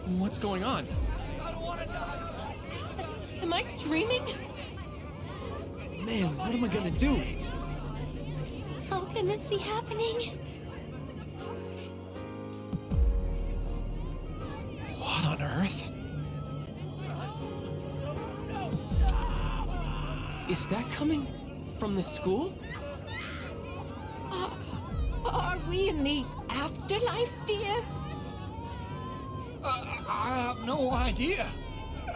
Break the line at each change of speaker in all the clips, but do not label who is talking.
What's going on?
Am I dreaming?
Man, what am I gonna do?
How can this be happening?
What on earth? Is that coming from the school?
Are we in the afterlife, dear?
I have no idea.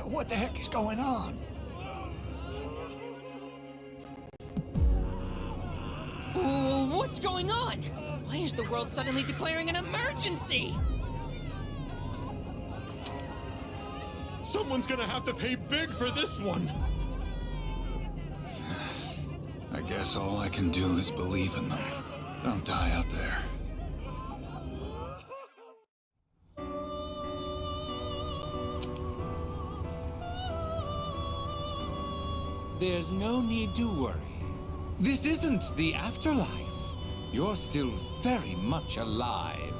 What the heck is going on?
What's going on? Why is the world suddenly declaring an emergency?
Someone's gonna have to pay big for this one.
I guess all I can do is believe in them. Don't die out there.
There's no need to worry. This isn't the afterlife. You're still very much alive.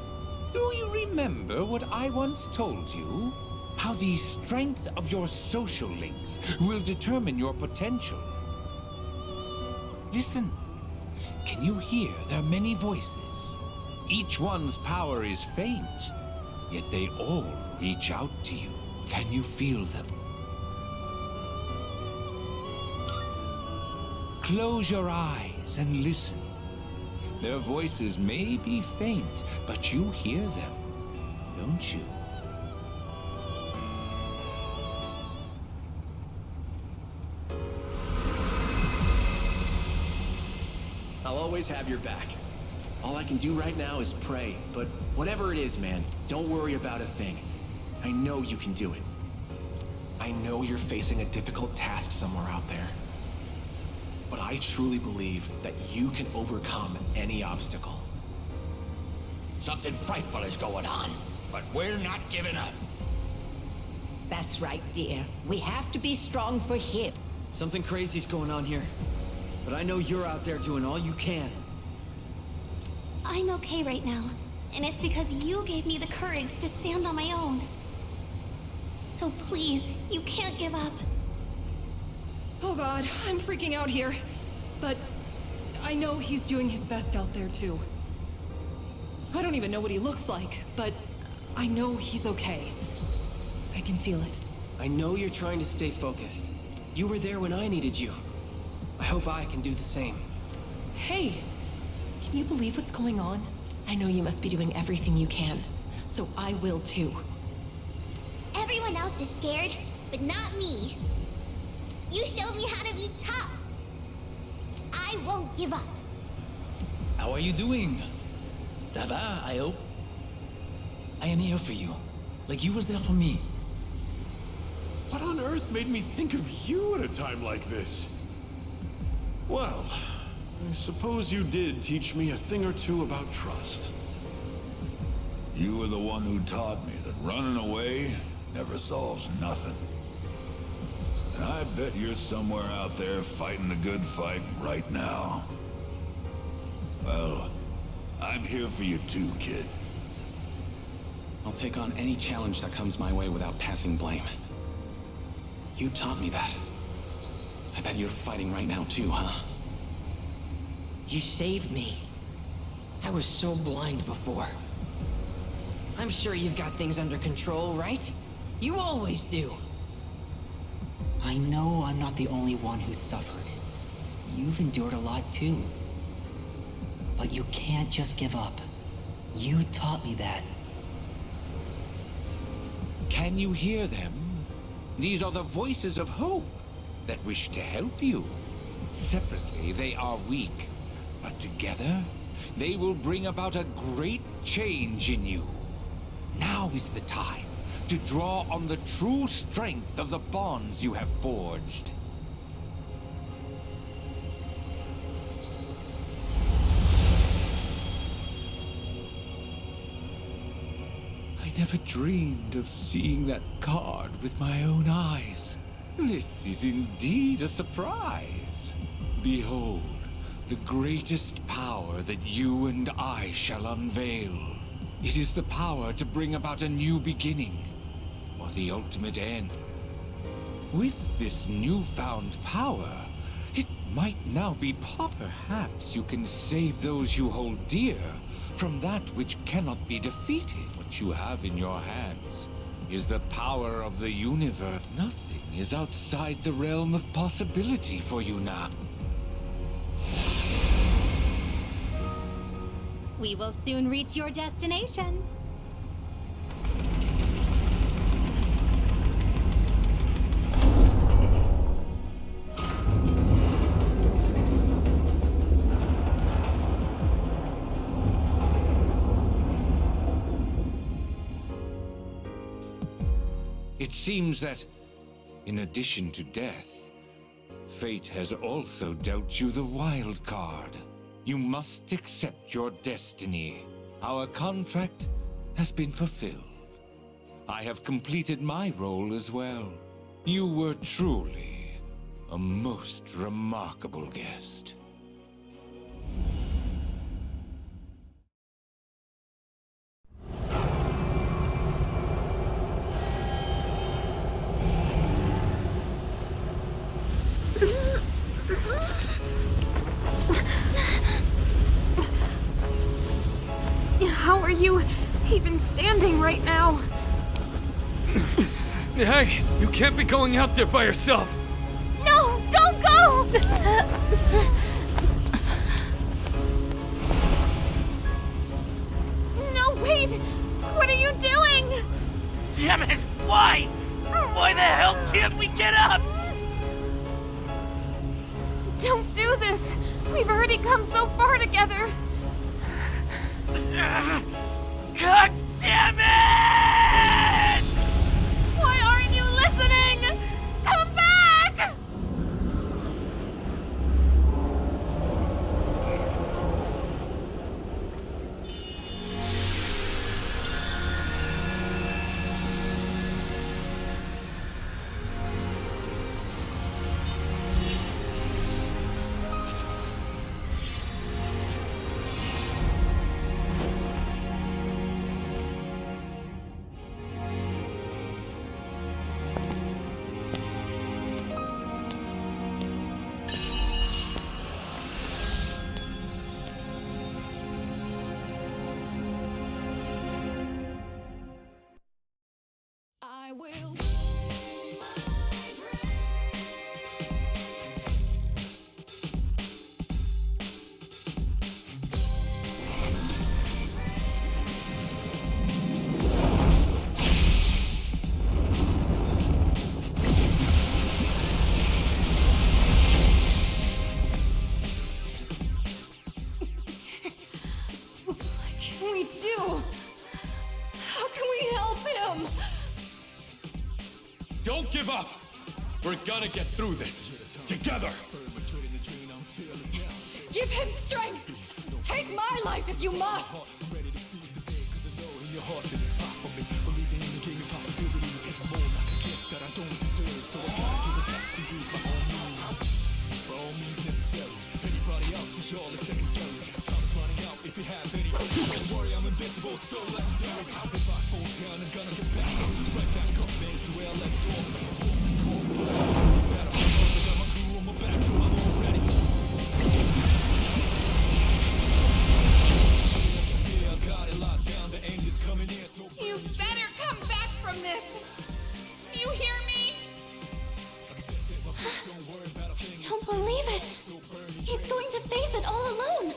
Do you remember what I once told you? How the strength of your social links will determine your potential. Listen. Can you hear their many voices? Each one's power is faint, yet they all reach out to you. Can you feel them? Close your eyes and listen. Their voices may be faint, but you hear them, don't you?
I'll always have your back. All I can do right now is pray, but whatever it is, man, don't worry about a thing. I know you can do it. I know you're facing a difficult task somewhere out there. But I truly believe that you can overcome any obstacle.
Something frightful is going on, but we're not giving up.
That's right, dear. We have to be strong for him.
Something crazy's going on here. But I know you're out there doing all you can.
I'm okay right now, and it's because you gave me the courage to stand on my own. So please, you can't give up.
Oh god, I'm freaking out here. But I know he's doing his best out there too. I don't even know what he looks like, but I know he's okay. I can feel it.
I know you're trying to stay focused. You were there when I needed you. I hope I can do the same.
Hey! Can you believe what's going on?
I know you must be doing everything you can, so I will too.
Everyone else is scared, but not me. You showed me how to be tough. I won't give up.
How are you doing? Ça va, I hope? I am here for you, like you was there for me.
What on earth made me think of you at a time like this? Well, I suppose you did teach me a thing or two about trust.
You were the one who taught me that running away never solves nothing. And I bet you're somewhere out there fighting the good fight right now. Well, I'm here for you too, kid.
I'll take on any challenge that comes my way without passing blame. You taught me that. I bet you're fighting right now too, huh?
You saved me. I was so blind before. I'm sure you've got things under control, right? You always do.
I know I'm not the only one who's suffered. You've endured a lot too. But you can't just give up. You taught me that.
Can you hear them? These are the voices of hope that wish to help you. Separately, they are weak, but together, they will bring about a great change in you. Now is the time to draw on the true strength of the bonds you have forged. I never dreamed of seeing that card with my own eyes. This is indeed a surprise. Behold, the greatest power that you and I shall unveil. It is the power to bring about a new beginning. or the ultimate end. With this newfound power, it might now be perhaps you can save those you hold dear from that which cannot be defeated. What you have in your hands is the power of the universe. Nothing is outside the realm of possibility for you now.
We will soon reach your destination.
It seems that, in addition to death, fate has also dealt you the wild card. You must accept your destiny. Our contract has been fulfilled. I have completed my role as well. You were truly a most remarkable guest.
How are you even standing right now?
Hey, you can't be going out there by yourself!
No, don't go! No, wait! What are you doing?
Damn it! Why? Why the hell can't we get up?
Don't do this! We've already come so far together!
God damn it!
Why aren't you listening? Come back!
I will. What can we do? How can we help him?
Don't give up! We're gonna get through this. Together!
Give him strength! Take my life if you must!
You better come back from this! You hear me?
Don't believe it. He's going to face it all alone.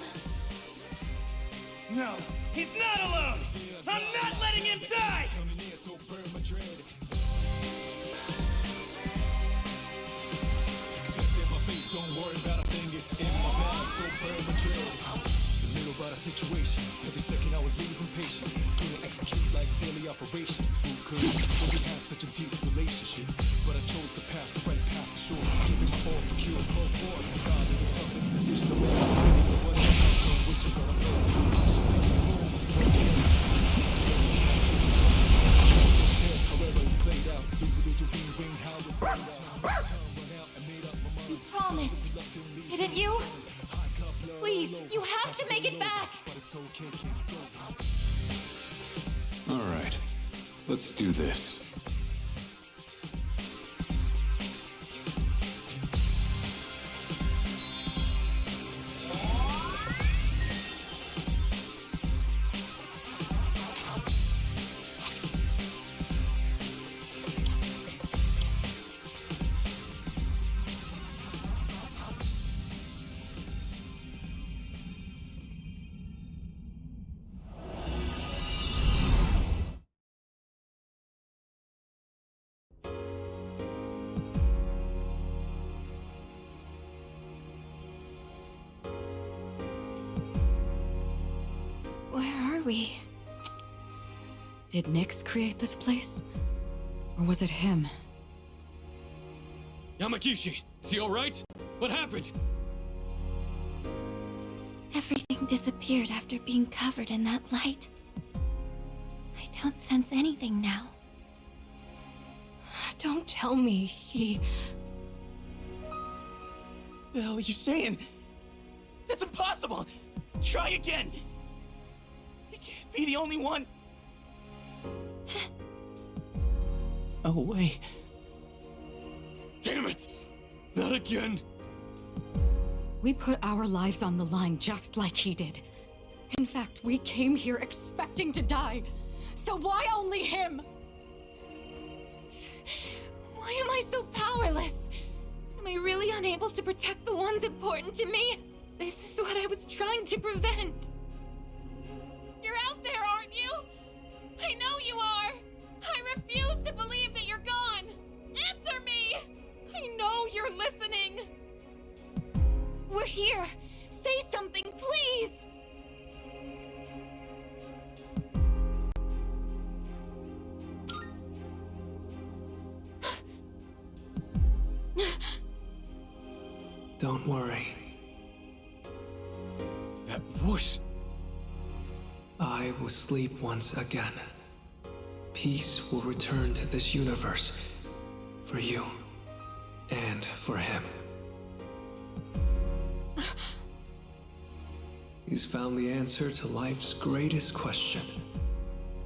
No, he's not alone! I'm not letting him die!
Don't worry about a thing, it's in my mind, so perpetrated. The little about a situation, every second I was losing patience. Couldn't execute like daily operations. Who could, when we had such a deep relationship? But I chose the path, the right path, sure. Giving my all for cure, for war. God, the toughest decision to make. What is the outcome, which you're gonna know? I should touch the moon. However it's played out, lose, win, how it's played out.
You promised, didn't you? Please, you have to make it back!
Alright, let's do this.
Where are we? Did Nyx create this place? Or was it him?
Yamagishi, is he alright? What happened?
Everything disappeared after being covered in that light. I don't sense anything now.
Don't tell me he...
The hell are you saying? That's impossible! Try again! You can't be the only one! Oh, wait.
Damn it! Not again!
We put our lives on the line just like he did. In fact, we came here expecting to die. So why only him? Why am I so powerless? Am I really unable to protect the ones important to me? This is what I was trying to prevent.
You're out there, aren't you? I know you are! I refuse to believe that you're gone! Answer me! I know you're listening!
We're here! Say something, please!
Don't worry.
That voice...
I will sleep once again. Peace will return to this universe. For you. And for him. He's found the answer to life's greatest question.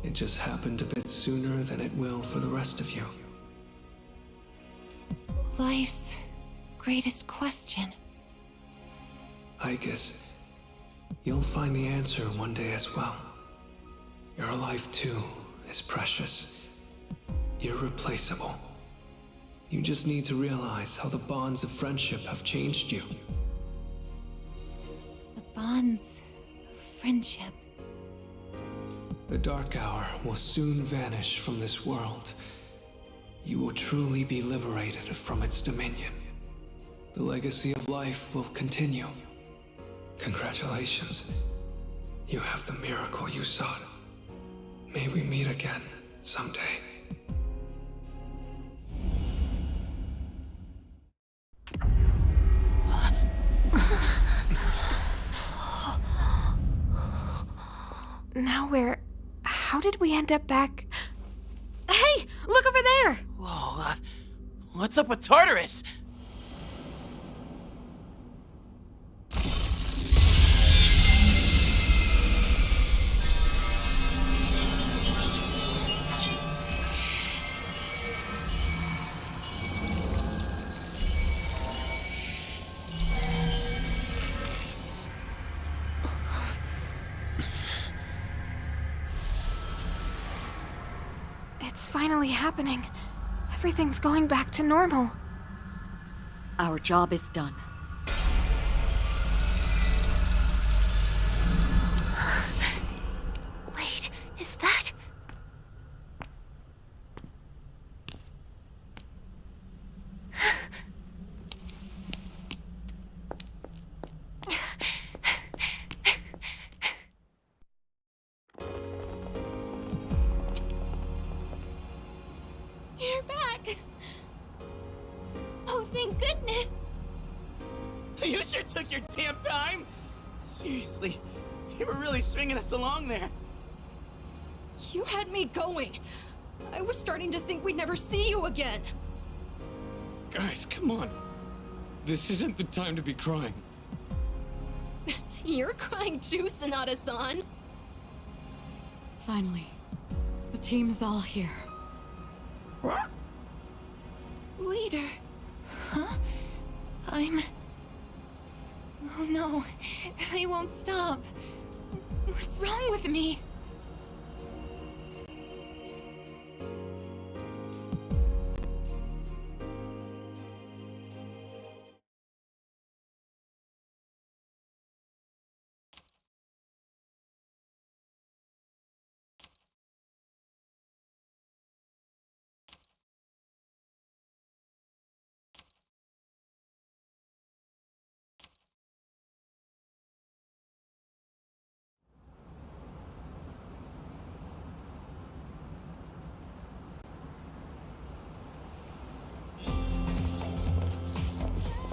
It just happened a bit sooner than it will for the rest of you.
Life's greatest question.
I guess you'll find the answer one day as well. Your life too is precious, irreplaceable. You just need to realize how the bonds of friendship have changed you.
The bonds of friendship.
The Dark Hour will soon vanish from this world. You will truly be liberated from its dominion. The legacy of life will continue. Congratulations. You have the miracle you sought. May we meet again someday.
Now we're... How did we end up back... Hey! Look over there!
Whoa, what's up with Tartarus?
It's finally happening. Everything's going back to normal.
Our job is done.
Wait, is that...
You're back! Oh, thank goodness!
You sure took your damn time! Seriously, you were really stringing us along there.
You had me going. I was starting to think we'd never see you again.
Guys, come on. This isn't the time to be crying.
You're crying too, Sanada-san. Finally, the team's all here.
Leader. Huh? Oh no, I won't stop. What's wrong with me?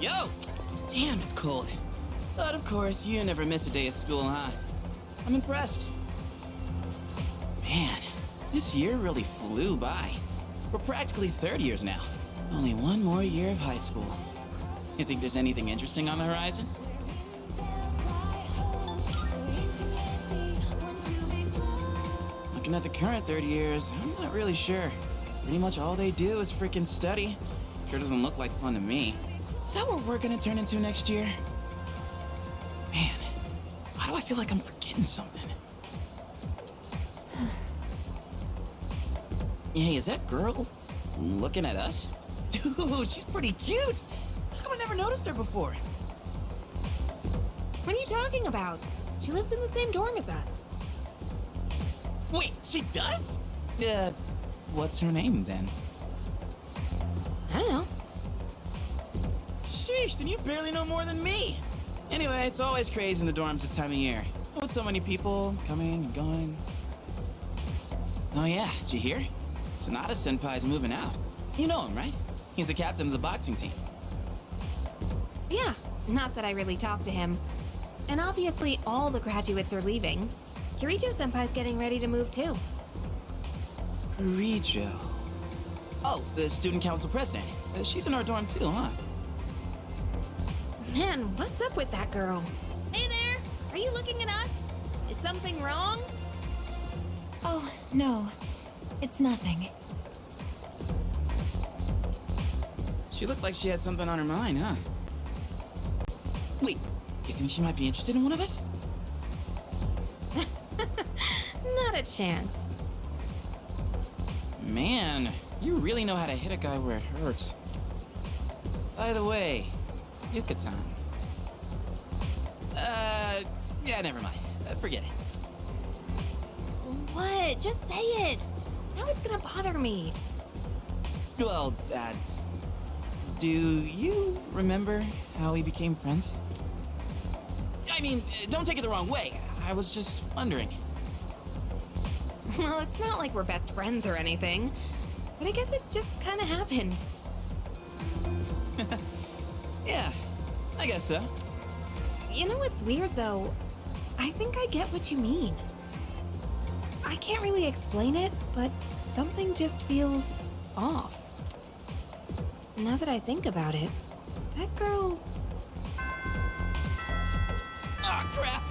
Yo! Damn, it's cold. But of course, you never miss a day of school, huh? I'm impressed. Man, this year really flew by. We're practically third years now. Only one more year of high school. You think there's anything interesting on the horizon? Looking at the current third years, I'm not really sure. Pretty much all they do is freaking study. Sure doesn't look like fun to me. Is that what we're gonna turn into next year? Man, why do I feel like I'm forgetting something? Hey, is that girl looking at us? Dude, she's pretty cute! How come I never noticed her before?
What are you talking about? She lives in the same dorm as us.
Wait, she does? What's her name then?
I don't know.
Sheesh, then you barely know more than me. Anyway, it's always crazy in the dorms this time of year. With so many people coming and going. Oh yeah, did you hear? Sanada Senpai's moving out. You know him, right? He's the captain of the boxing team.
Yeah, not that I really talked to him. And obviously all the graduates are leaving. Kirijo Senpai's getting ready to move too.
Kirijo. Oh, the student council president. She's in our dorm too, huh?
Man, what's up with that girl? Hey there! Are you looking at us? Is something wrong?
Oh, no. It's nothing.
She looked like she had something on her mind, huh? Wait, you think she might be interested in one of us?
Not a chance.
Man, you really know how to hit a guy where it hurts. By the way, Yuka-tan. Yeah, never mind. Forget it.
What? Just say it. Now it's gonna bother me.
Well, do you remember how we became friends? I mean, don't take it the wrong way. I was just wondering.
Well, it's not like we're best friends or anything. But I guess it just kind of happened.
Yeah, I guess so.
You know what's weird, though? I think I get what you mean. I can't really explain it, but something just feels off. Now that I think about it, that girl...
Ah, crap!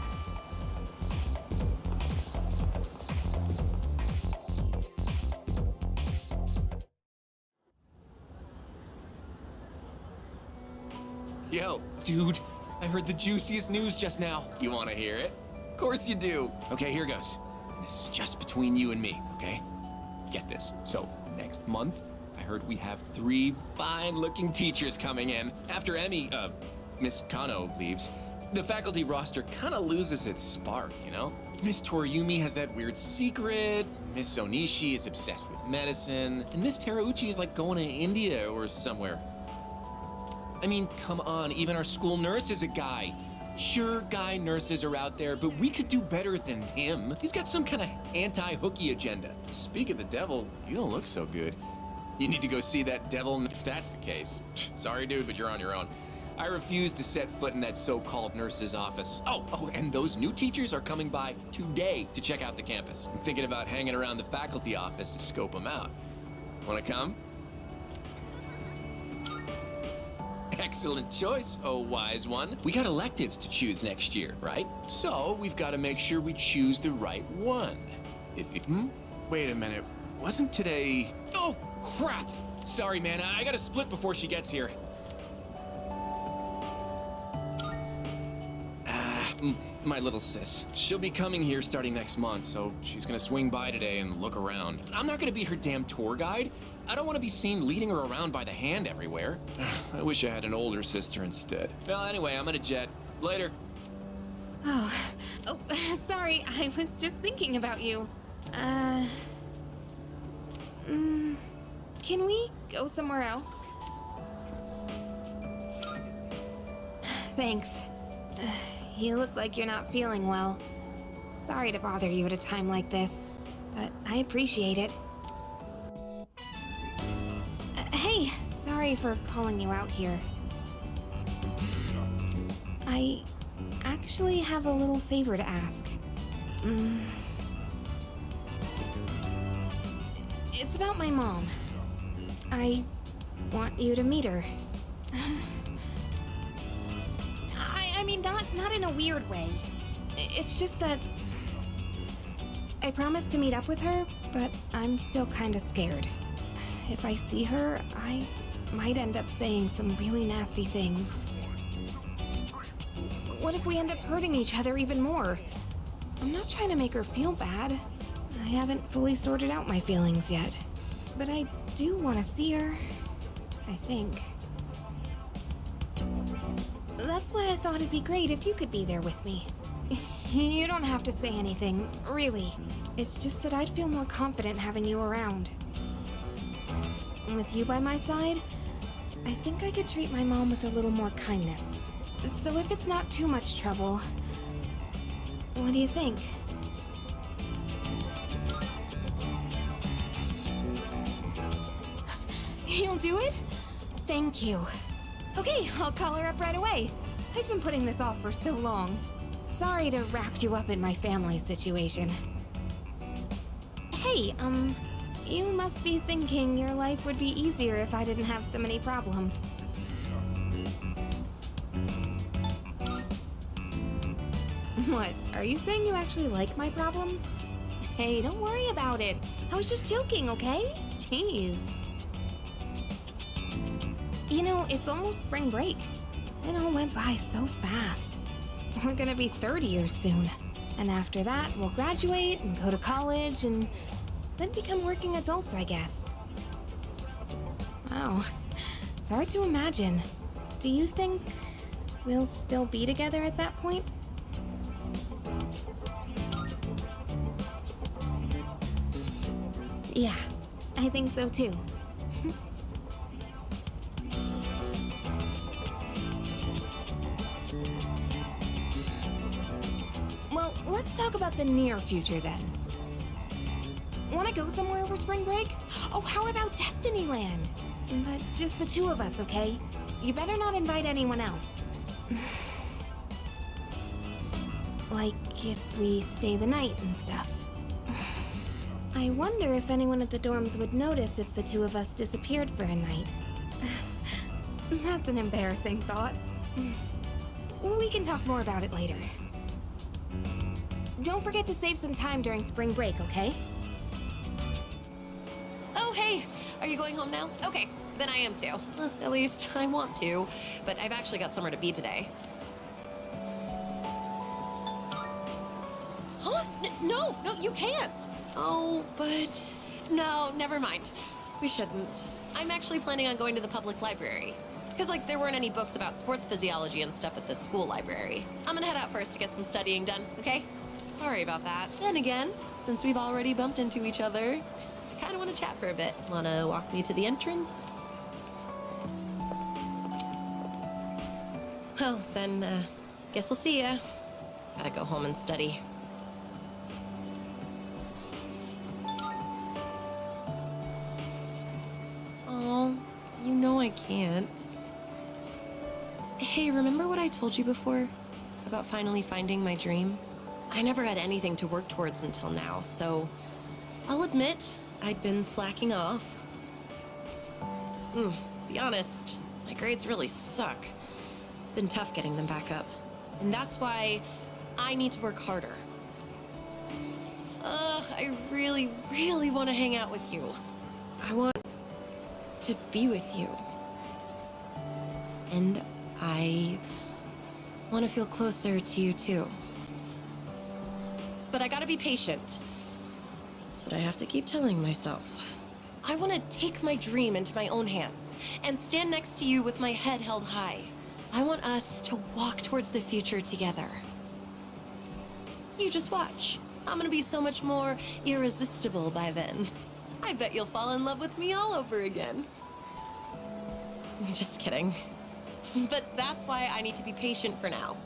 Yo, dude, I heard the juiciest news just now. You want to hear it? Of course you do. Okay, here goes. This is just between you and me, okay? Get this. So, next month, I heard we have 3 fine-looking teachers coming in. After Miss Kano leaves, the faculty roster kind of loses its spark, you know? Miss Toriumi has that weird secret, Miss Onishi is obsessed with medicine, and Miss Terauchi is like going to India or somewhere. I mean, come on, even our school nurse is a guy. Sure, guy nurses are out there, but we could do better than him. He's got some kind of anti-hooky agenda. Speak of the devil, you don't look so good. You need to go see that devil if that's the case. Sorry, dude, but you're on your own. I refuse to set foot in that so-called nurse's office. Oh, and those new teachers are coming by today to check out the campus. I'm thinking about hanging around the faculty office to scope them out. Wanna come? Excellent choice, oh wise one. We got electives to choose next year, right? So we've got to make sure we choose the right one. If you... Wait a minute. Wasn't today... Oh, crap! Sorry, man. I gotta split before she gets here. My little sis. She'll be coming here starting next month, so she's gonna swing by today and look around. I'm not gonna be her damn tour guide. I don't want to be seen leading her around by the hand everywhere. I wish I had an older sister instead. Well, anyway, I'm gonna jet. Later.
Oh, sorry. I was just thinking about you. Can we go somewhere else? Thanks. You look like you're not feeling well. Sorry to bother you at a time like this, but I appreciate it. Hey, sorry for calling you out here. I actually have a little favor to ask. It's about my mom. I want you to meet her. I mean, not in a weird way. It's just that I promised to meet up with her, but I'm still kinda scared. If I see her, I might end up saying some really nasty things. What if we end up hurting each other even more? I'm not trying to make her feel bad. I haven't fully sorted out my feelings yet. But I do want to see her, I think. That's why I thought it'd be great if you could be there with me. You don't have to say anything, really. It's just that I'd feel more confident having you around. With you by my side, I think I could treat my mom with a little more kindness. So if it's not too much trouble, what do you think? You'll do it? Thank you. Okay, I'll call her up right away. I've been putting this off for so long. Sorry to wrap you up in my family situation. Hey, you must be thinking your life would be easier if I didn't have so many problems. What, are you saying you actually like my problems? Hey, don't worry about it. I was just joking, okay? Jeez. You know, it's almost spring break. It all went by so fast. We're gonna be 30 years soon. And after that, we'll graduate and go to college and then become working adults, I guess. Wow, it's hard to imagine. Do you think we'll still be together at that point? Yeah, I think so too. Well, let's talk about the near future then. Wanna go somewhere over spring break? Oh, how about Destinyland? But just the two of us, okay? You better not invite anyone else. Like if we stay the night and stuff. I wonder if anyone at the dorms would notice if the two of us disappeared for a night. That's an embarrassing thought. We can talk more about it later. Don't forget to save some time during spring break, okay?
Oh, hey! Are you going home now? Okay, then I am too. At least I want to, but I've actually got somewhere to be today. Huh? No, you can't! Oh, but... No, never mind. We shouldn't. I'm actually planning on going to the public library. Because, like, there weren't any books about sports physiology and stuff at the school library. I'm gonna head out first to get some studying done, okay? Sorry about that. Then again, since we've already bumped into each other, I kinda wanna chat for a bit. Wanna walk me to the entrance? Well, then, guess I'll see ya. Gotta go home and study. Oh, you know I can't. Hey, remember what I told you before? About finally finding my dream? I never had anything to work towards until now, so I'll admit I'd been slacking off. To be honest, my grades really suck. It's been tough getting them back up. And that's why I need to work harder. I really, really want to hang out with you. I want to be with you. And I want to feel closer to you too. But I gotta be patient. That's what I have to keep telling myself. I want to take my dream into my own hands and stand next to you with my head held high. I want us to walk towards the future together. You just watch. I'm gonna be so much more irresistible by then. I bet you'll fall in love with me all over again. Just kidding. But that's why I need to be patient for now.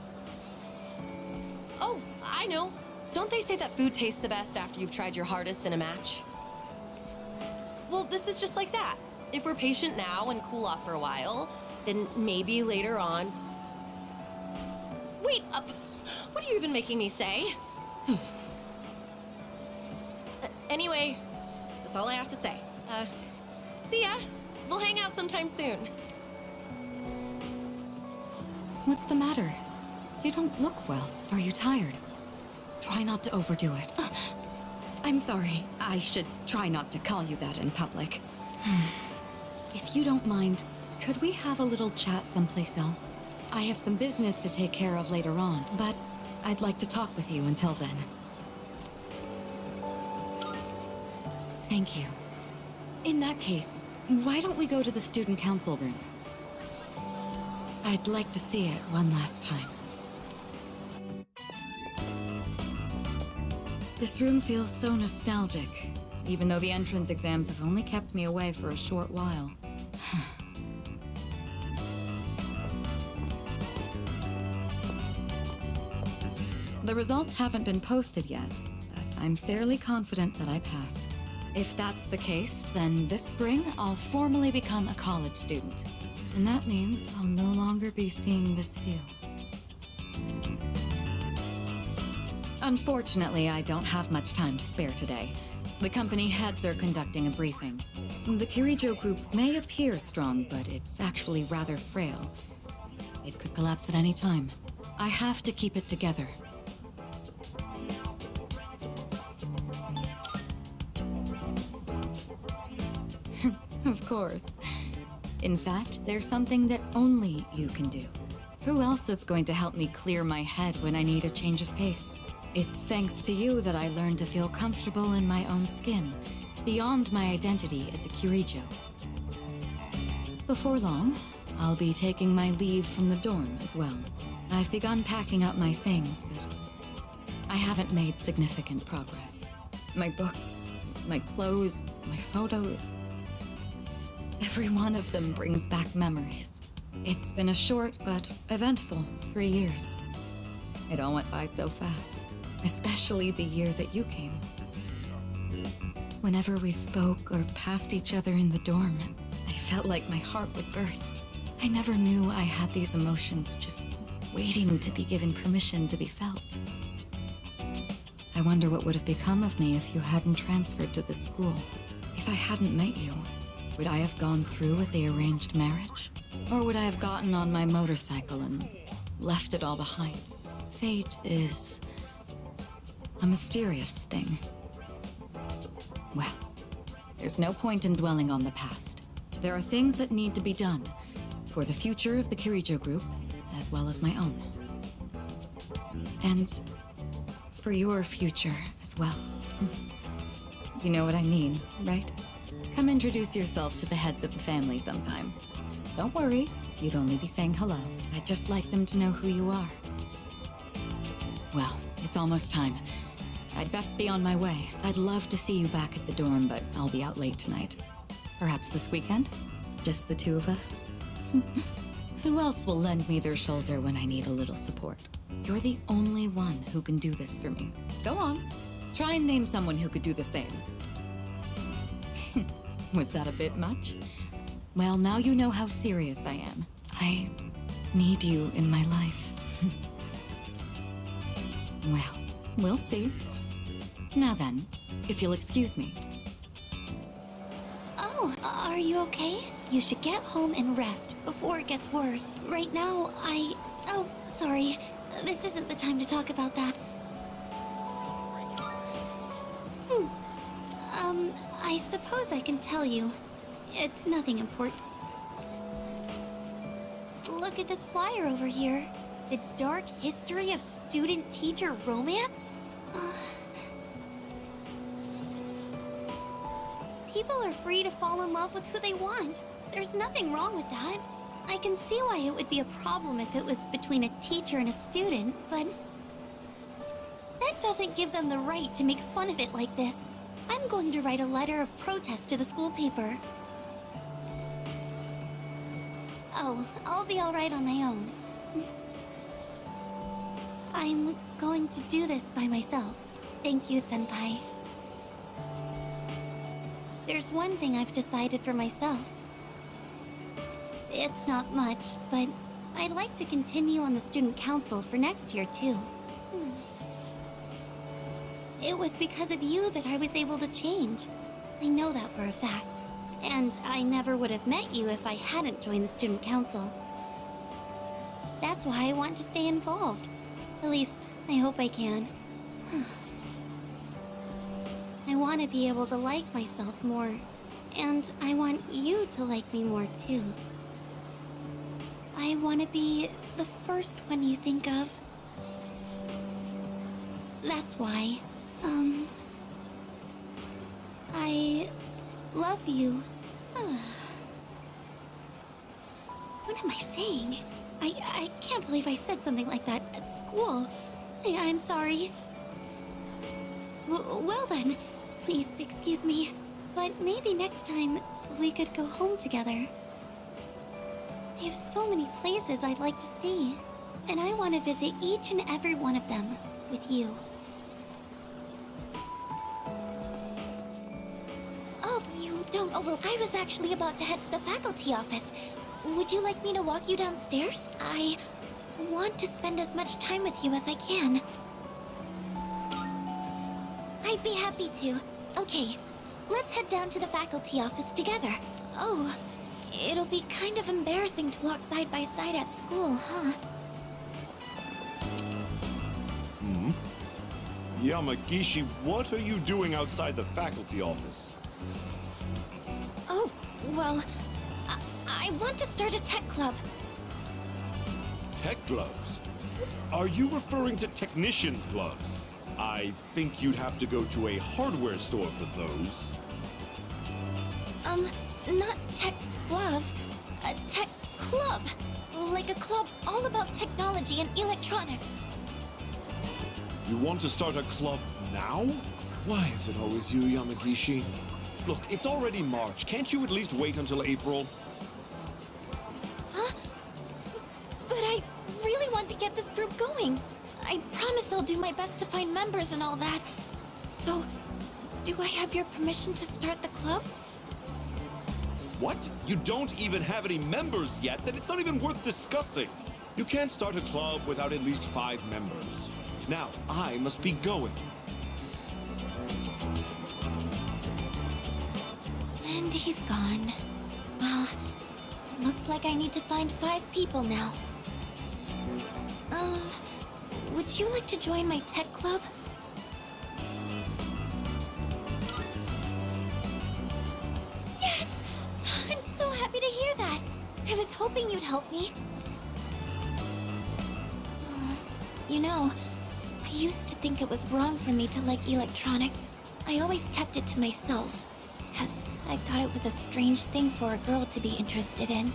Oh, I know. Don't they say that food tastes the best after you've tried your hardest in a match? Well, this is just like that. If we're patient now and cool off for a while, then maybe later on, wait up! What are you even making me say? Anyway, that's all I have to say. See ya. We'll hang out sometime soon.
What's the matter? You don't look well. Are you tired? Try not to overdo it. I'm sorry. I should try not to call you that in public. If you don't mind, could we have a little chat someplace else? I have some business to take care of later on, but I'd like to talk with you until then. Thank you. In that case, why don't we go to the student council room? I'd like to see it one last time. This room feels so nostalgic, even though the entrance exams have only kept me away for a short while. The results haven't been posted yet, but I'm fairly confident that I passed. If that's the case, then this spring I'll formally become a college student. And that means I'll no longer be seeing this view. Unfortunately, I don't have much time to spare today. The company heads are conducting a briefing. The Kirijo group may appear strong, but it's actually rather frail. It could collapse at any time. I have to keep it together. Of course. In fact, there's something that only you can do. Who else is going to help me clear my head when I need a change of pace? It's thanks to you that I learned to feel comfortable in my own skin, beyond my identity as a Kirijo. Before long, I'll be taking my leave from the dorm as well. I've begun packing up my things, but I haven't made significant progress. My books, my clothes, my photos. Every one of them brings back memories. It's been a short but eventful 3 years. It all went by so fast, especially the year that you came. Whenever we spoke or passed each other in the dorm, I felt like my heart would burst. I never knew I had these emotions just waiting to be given permission to be felt. I wonder what would have become of me if you hadn't transferred to this school. If I hadn't met you, would I have gone through with the arranged marriage? Or would I have gotten on my motorcycle and left it all behind? Fate is a mysterious thing. Well, there's no point in dwelling on the past. There are things that need to be done for the future of the Kirijo group, as well as my own. And for your future as well. You know what I mean, right? Come introduce yourself to the heads of the family sometime. Don't worry, you'd only be saying hello. I'd just like them to know who you are. Well, it's almost time. I'd best be on my way. I'd love to see you back at the dorm, but I'll be out late tonight. Perhaps this weekend? Just the two of us? Who else will lend me their shoulder when I need a little support? You're the only one who can do this for me. Go on. Try and name someone who could do the same. Was that a bit much? Well, now you know how serious I am. I need you in my life. Well, we'll see. Now then, if you'll excuse me.
Oh, are you okay? You should get home and rest before it gets worse. Right now, Oh, sorry. This isn't the time to talk about that. I suppose I can tell you. It's nothing important. Look at this flyer over here. The dark history of student-teacher romance? People are free to fall in love with who they want. There's nothing wrong with that. I can see why it would be a problem if it was between a teacher and a student, but that doesn't give them the right to make fun of it like this. I'm going to write a letter of protest to the school paper. Oh, I'll be all right on my own. I'm going to do this by myself. Thank you, Senpai. There's one thing I've decided for myself. It's not much, but I'd like to continue on the student council for next year, too. It was because of you that I was able to change. I know that for a fact. And I never would have met you if I hadn't joined the student council. That's why I want to stay involved. At least, I hope I can. I want to be able to like myself more. And I want you to like me more, too. I want to be the first one you think of. That's why, I love you. What am I saying? I can't believe I said something like that at school. I'm sorry. Well then, please excuse me. But maybe next time we could go home together. I have so many places I'd like to see. And I want to visit each and every one of them with you.
Oh, you don't over... I was actually about to head to the faculty office. Would you like me to walk you downstairs? I want to spend as much time with you as I can. I'd be happy to. Okay, let's head down to the faculty office together. Oh, it'll be kind of embarrassing to walk side by side at school, huh?
Yamagishi, what are you doing outside the faculty office?
Oh, well, I want to start a tech club.
Tech gloves? Are you referring to technician's gloves? I think you'd have to go to a hardware store for those.
Not tech gloves, a tech club. Like a club all about technology and electronics.
You want to start a club now? Why is it always you, Yamagishi? Look, it's already March. Can't you at least wait until April?
Huh? But I really want to get this group going. I promise I'll do my best to find members and all that. So, do I have your permission to start the club?
What? You don't even have any members yet? Then it's not even worth discussing. You can't start a club without at least 5 members. Now, I must be going.
And he's gone. Well, looks like I need to find 5 people now. Would you like to join my tech club? Yes! I'm so happy to hear that. I was hoping you'd help me. You know, I used to think it was wrong for me to like electronics. I always kept it to myself, because I thought it was a strange thing for a girl to be interested in.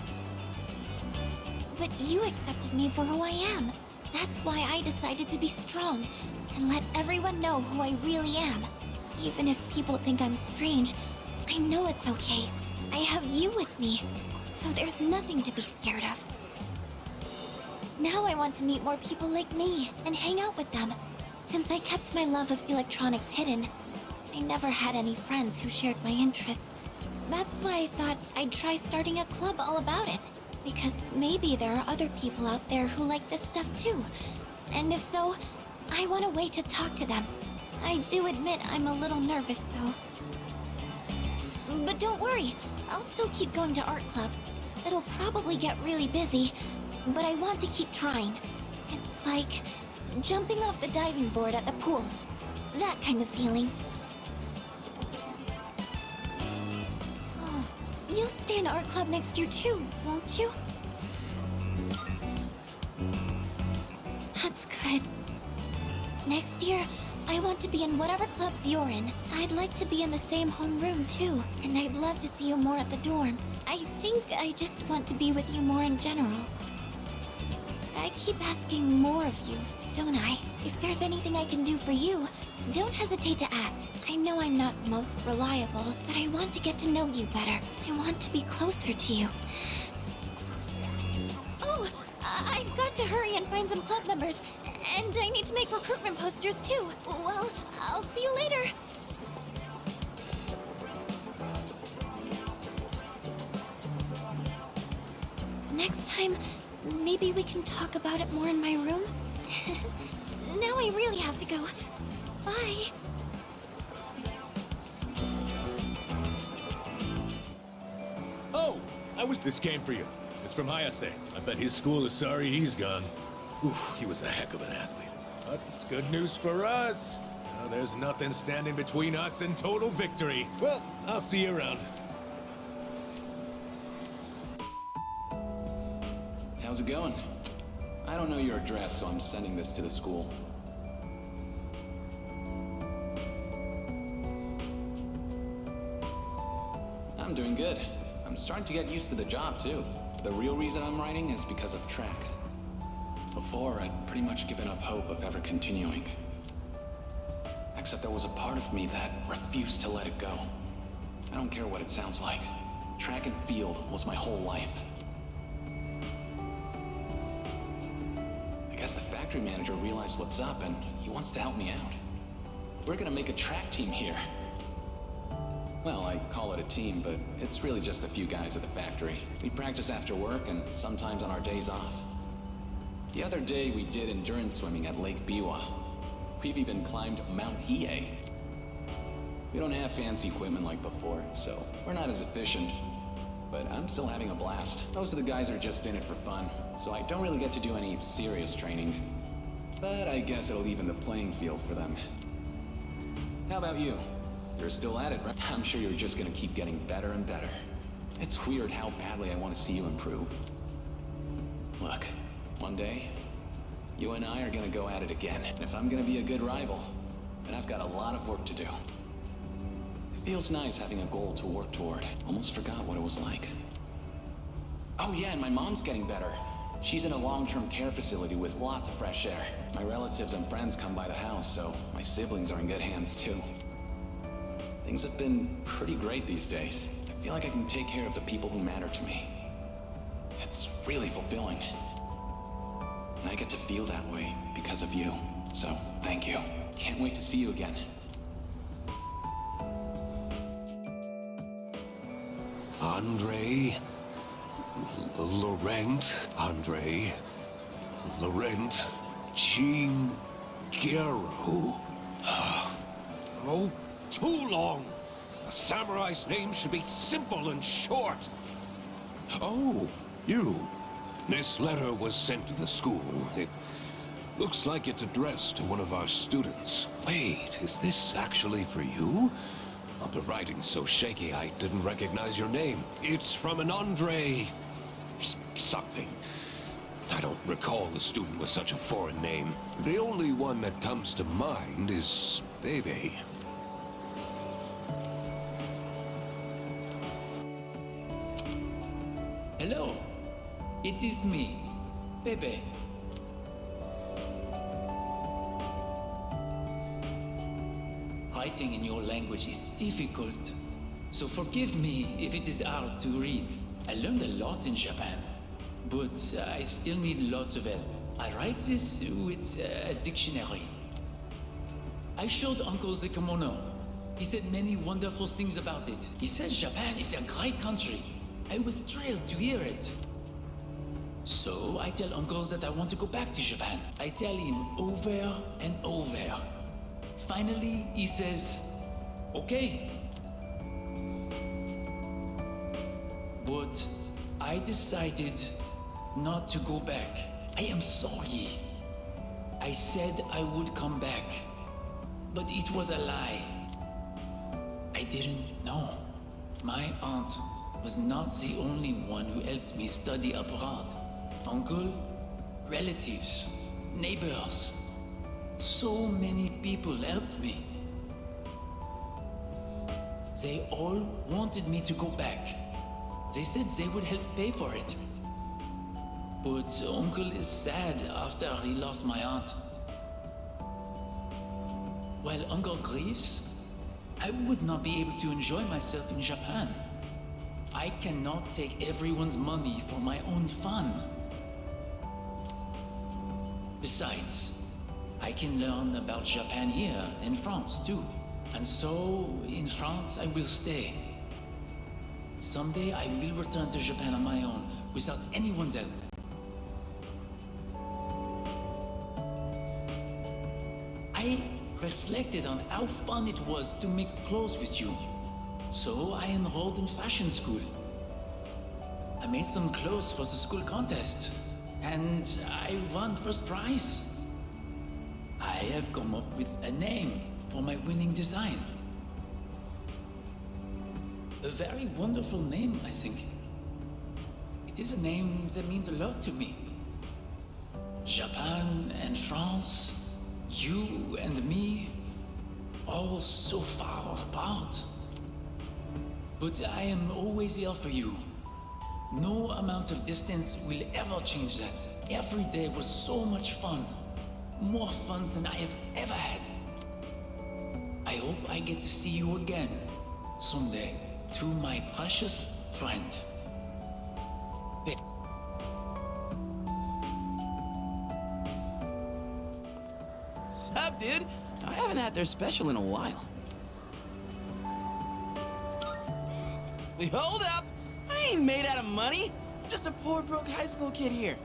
But you accepted me for who I am. That's why I decided to be strong, and let everyone know who I really am. Even if people think I'm strange, I know it's okay. I have you with me, so there's nothing to be scared of. Now I want to meet more people like me, and hang out with them. Since I kept my love of electronics hidden, I never had any friends who shared my interests. That's why I thought I'd try starting a club all about it. Because maybe there are other people out there who like this stuff too. And if so, I want a way to talk to them. I do admit I'm a little nervous though. But don't worry, I'll still keep going to art club. It'll probably get really busy, but I want to keep trying. It's like jumping off the diving board at the pool. That kind of feeling. You'll stay in art club next year too, won't you? That's good. Next year, I want to be in whatever clubs you're in. I'd like to be in the same homeroom too, and I'd love to see you more at the dorm. I think I just want to be with you more in general. I keep asking more of you, don't I? If there's anything I can do for you, don't hesitate to ask. I know I'm not the most reliable, but I want to get to know you better. I want to be closer to you. Oh, I've got to hurry and find some club members. And I need to make recruitment posters too. Well, I'll see you later. Next time,
maybe we can talk about it more in my room? Now I really have to go. Bye.
Oh, this came for you. It's from Hayase. I bet his school is sorry he's gone. Oof, he was a heck of an athlete. But it's good news for us. Now there's nothing standing between us and total victory. Well, I'll see you around.
How's it going? I don't know your address, so I'm sending this to the school. I'm doing good. I'm starting to get used to the job, too. The real reason I'm writing is because of track. Before, I'd pretty much given up hope of ever continuing. Except there was a part of me that refused to let it go. I don't care what it sounds like. Track and field was my whole life. I guess the factory manager realized what's up and he wants to help me out. We're gonna make a track team here. Well, I call it a team, but it's really just a few guys at the factory. We practice after work and sometimes on our days off. The other day we did endurance swimming at Lake Biwa. We've even climbed Mount Hiei. We don't have fancy equipment like before, so we're not as efficient. But I'm still having a blast. Most of the guys are just in it for fun, so I don't really get to do any serious training. But I guess it'll even the playing field for them. How about you? You're still at it, right? I'm sure you're just gonna keep getting better and better. It's weird how badly I want to see you improve. Look, one day, you and I are gonna go at it again. And if I'm gonna be a good rival, then I've got a lot of work to do. It feels nice having a goal to work toward. Almost forgot what it was like. Oh yeah, and my mom's getting better. She's in a long-term care facility with lots of fresh air. My relatives and friends come by the house, so my siblings are in good hands too. Things have been pretty great these days. I feel like I can take care of the people who matter to me. It's really fulfilling. And I get to feel that way because of you. So, thank you. Can't wait to see you again.
Andre... Laurent... Andre... Laurent... Chihiro... Oh, too long! A samurai's name should be simple and short. Oh, you. This letter was sent to the school. It looks like it's addressed to one of our students. Wait, is this actually for you? Well, the writing's so shaky I didn't recognize your name. It's from an Andre... something. I don't recall a student with such a foreign name. The only one that comes to mind is Bebe.
Hello, it is me, Bebe. Writing in your language is difficult, so forgive me if it is hard to read. I learned a lot in Japan, but I still need lots of help. I write this with a dictionary. I showed Uncle the kimono. He said many wonderful things about it. He said Japan is a great country. I was thrilled to hear it. So I tell Uncle that I want to go back to Japan. I tell him over and over. Finally, he says, okay. But I decided not to go back. I am sorry. I said I would come back, but it was a lie. I didn't know. My aunt was not the only one who helped me study abroad. Uncle, relatives, neighbors. So many people helped me. They all wanted me to go back. They said they would help pay for it. But Uncle is sad after he lost my aunt. While Uncle grieves, I would not be able to enjoy myself in Japan. I cannot take everyone's money for my own fun. Besides, I can learn about Japan here in France too. And so, in France, I will stay. Someday I will return to Japan on my own, without anyone's help. I reflected on how fun it was to make clothes with you. So I enrolled in fashion school. I made some clothes for the school contest, and I won first prize. I have come up with a name for my winning design. A very wonderful name, I think. It is a name that means a lot to me. Japan and France, you and me, all so far apart. But I am always here for you. No amount of distance will ever change that. Every day was so much fun. More fun than I have ever had. I hope I get to see you again someday, to my precious friend.
Sup, dude? I haven't had their special in a while. Wait, hold up! I ain't made out of money. I'm just a poor, broke high school kid here.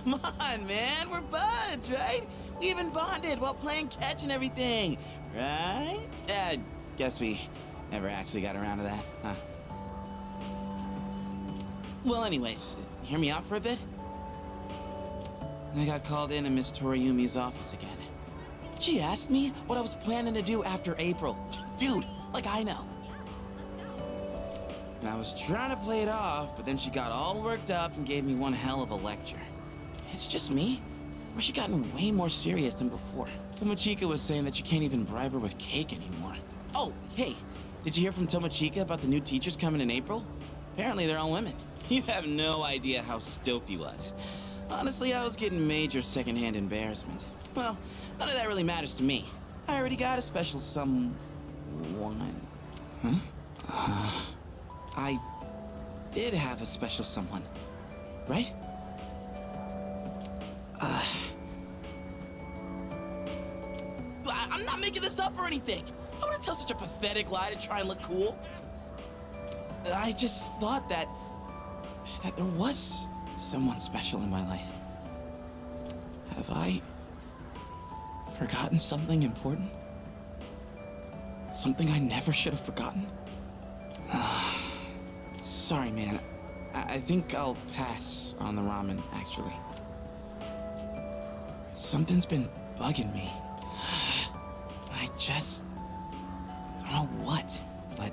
Come on, man. We're buds, right? We even bonded while playing catch and everything, right? Guess we never actually got around to that, huh? Well, anyways, hear me out for a bit? I got called in Miss Toriumi's office again. She asked me what I was planning to do after April. Dude, like I know. And I was trying to play it off, but then she got all worked up and gave me one hell of a lecture. It's just me? Or has she gotten way more serious than before? Tomochika was saying that you can't even bribe her with cake anymore. Oh, hey, did you hear from Tomochika about the new teachers coming in April? Apparently they're all women. You have no idea how stoked he was. Honestly, I was getting major secondhand embarrassment. Well, none of that really matters to me. I already got a special someone. Huh? I did have a special someone, right? I'm not making this up or anything. I wouldn't tell such a pathetic lie to try and look cool. I just thought that there was someone special in my life. Have I forgotten something important? Something I never should have forgotten? Sorry, man. I think I'll pass on the ramen, actually. Something's been bugging me. I just don't know what, but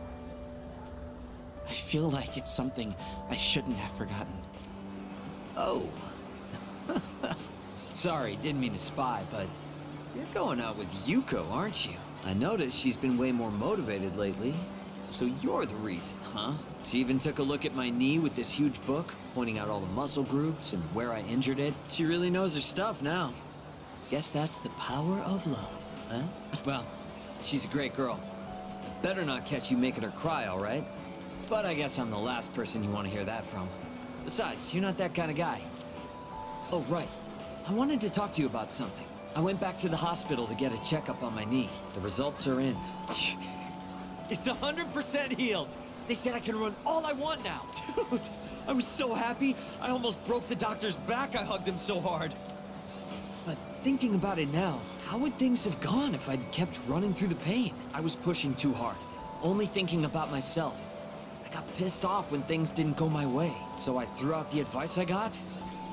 I feel like it's something I shouldn't have forgotten.
Oh. Sorry, didn't mean to spy, but you're going out with Yuko, aren't you? I noticed she's been way more motivated lately. So you're the reason, huh? She even took a look at my knee with this huge book, pointing out all the muscle groups and where I injured it. She really knows her stuff now. Guess that's the power of love, huh? Well, she's a great girl. Better not catch you making her cry, all right? But I guess I'm the last person you want to hear that from. Besides, you're not that kind of guy. Oh, right. I wanted to talk to you about something. I went back to the hospital to get a checkup on my knee. The results are in. It's 100% healed. They said I can run all I want now. Dude, I was so happy. I almost broke the doctor's back. I hugged him so hard. But thinking about it now, how would things have gone if I'd kept running through the pain? I was pushing too hard, only thinking about myself. I got pissed off when things didn't go my way, so I threw out the advice I got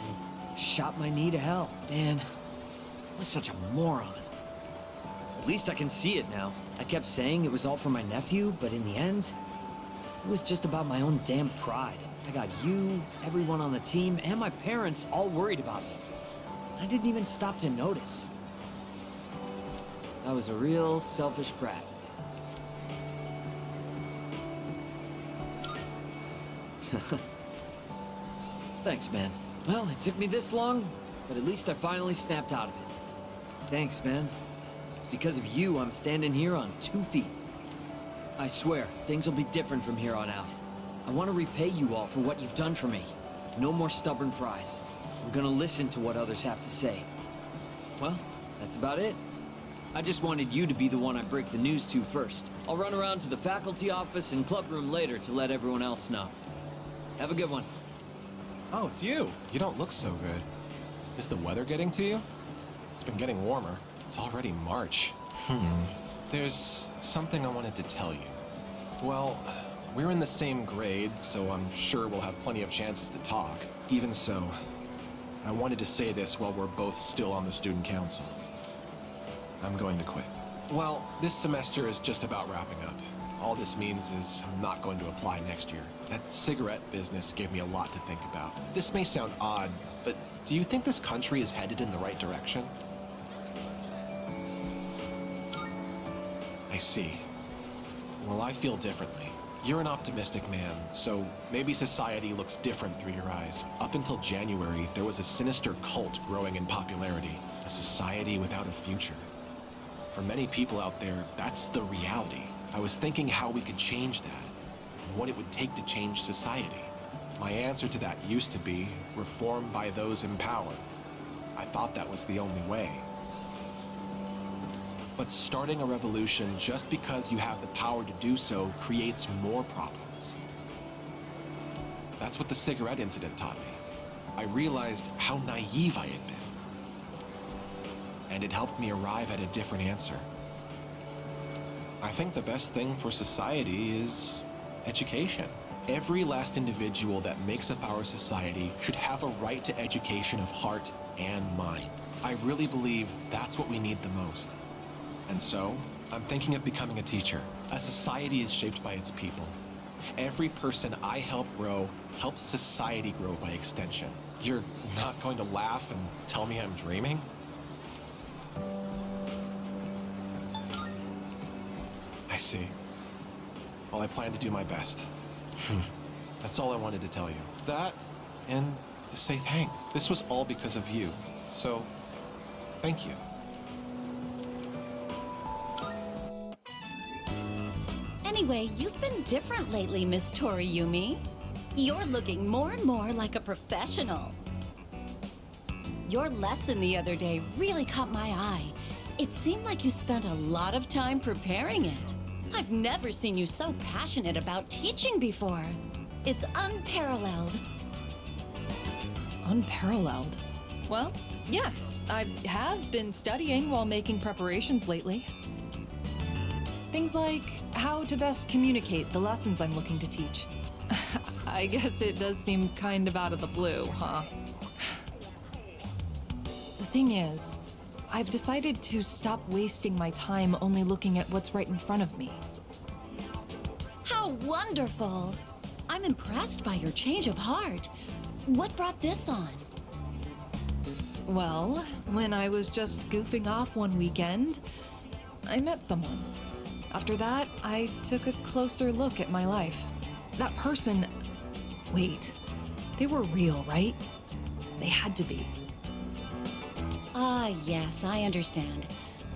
and shot my knee to hell. Man, I was such a moron. At least I can see it now. I kept saying it was all for my nephew, but in the end, it was just about my own damn pride. I got you, everyone on the team, and my parents all worried about me. I didn't even stop to notice. I was a real selfish brat. Thanks, man. Well, it took me this long, but at least I finally snapped out of it. Thanks, man. It's because of you I'm standing here on 2 feet. I swear, things will be different from here on out. I want to repay you all for what you've done for me. No more stubborn pride. I'm gonna listen to what others have to say. Well, that's about it. I just wanted you to be the one I break the news to first. I'll run around to the faculty office and club room later to let everyone else know. Have a good one.
Oh, it's you. You don't look so good. Is the weather getting to you?
It's been getting warmer. It's already March. There's something I wanted to tell you. Well, we're in the same grade, so I'm sure we'll have plenty of chances to talk. Even so, I wanted to say this while we're both still on the student council. I'm going to quit. Well, this semester is just about wrapping up. All this means is I'm not going to apply next year. That cigarette business gave me a lot to think about. This may sound odd, but do you think this country is headed in the right direction? I see. Well, I feel differently. You're an optimistic man, so maybe society looks different through your eyes. Up until January, there was a sinister cult growing in popularity. A society without a future. For many people out there, that's the reality. I was thinking how we could change that, and what it would take to change society. My answer to that used to be reform by those in power. I thought that was the only way. But starting a revolution just because you have the power to do so creates more problems. That's what the cigarette incident taught me. I realized how naive I had been. And it helped me arrive at a different answer. I think the best thing for society is education. Every last individual that makes up our society should have a right to education of heart and mind. I really believe that's what we need the most. And so, I'm thinking of becoming a teacher. A society is shaped by its people. Every person I help grow helps society grow by extension. You're not going to laugh and tell me I'm dreaming? I see. Well, I plan to do my best. That's all I wanted to tell you. That, and to say thanks. This was all because of you. So, thank you.
Anyway, you've been different lately, Miss Toriyumi. You're looking more and more like a professional. Your lesson the other day really caught my eye. It seemed like you spent a lot of time preparing it. I've never seen you so passionate about teaching before. It's unparalleled.
Unparalleled? Well, yes, I have been studying while making preparations lately. Things like how to best communicate the lessons I'm looking to teach. I guess it does seem kind of out of the blue, huh? The thing is, I've decided to stop wasting my time only looking at what's right in front of me.
How wonderful! I'm impressed by your change of heart. What brought this on?
Well, when I was just goofing off one weekend, I met someone. After that, I took a closer look at my life. That person... Wait, they were real, right? They had to be.
Ah, yes, I understand.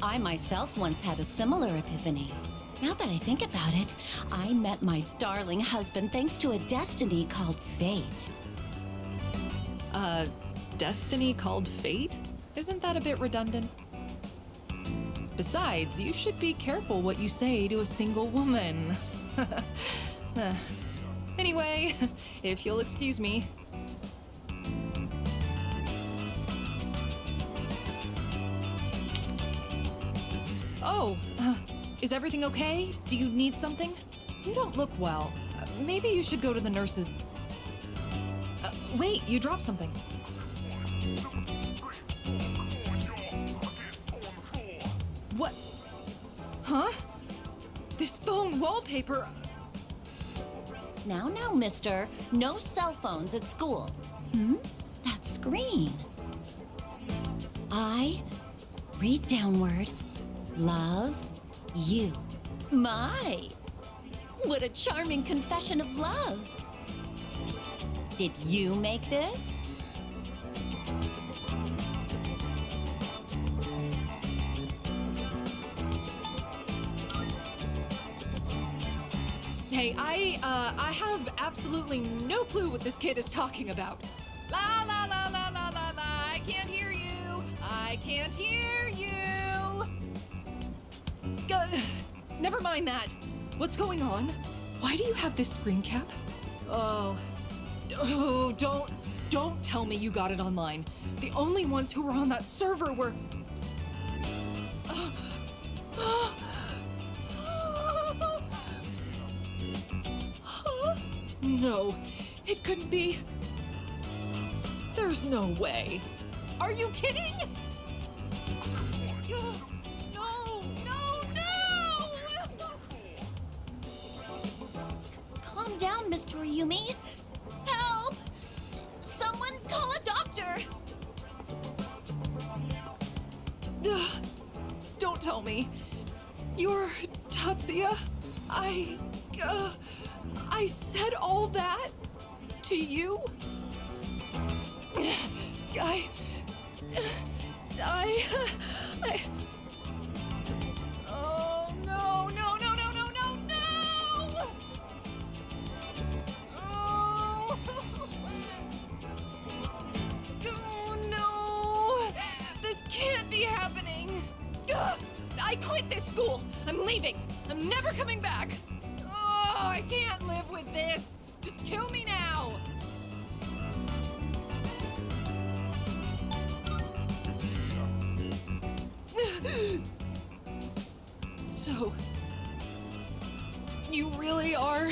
I myself once had a similar epiphany. Now that I think about it, I met my darling husband thanks to a destiny called fate.
Destiny called fate? Isn't that a bit redundant? Besides, you should be careful what you say to a single woman. Anyway, if you'll excuse me. Oh, is everything okay? Do you need something? You don't look well. Maybe you should go to the nurses. Wait, you dropped something. What? Huh? This phone wallpaper...
Now, mister. No cell phones at school. That screen. I read downward. Love you. My! What a charming confession of love. Did you make this?
Hey, I have absolutely no clue what this kid is talking about. La la la la la la la, I can't hear you. I can't hear you. Never mind that. What's going on? Why do you have this screen cap? Oh, don't tell me you got it online. The only ones who were on that server were... No, it couldn't be. There's no way. Are you kidding? No, no, no!
Calm down, Mr. Yumi. Help! Someone call a doctor!
Don't tell me. You're Tatsuya? I said all that to you? I... Oh, no, no, no, no, no, no, no! Oh, oh no! This can't be happening! I quit this school! I'm leaving! I'm never coming back! Oh, I can't live with this! Just kill me now! So, you really are...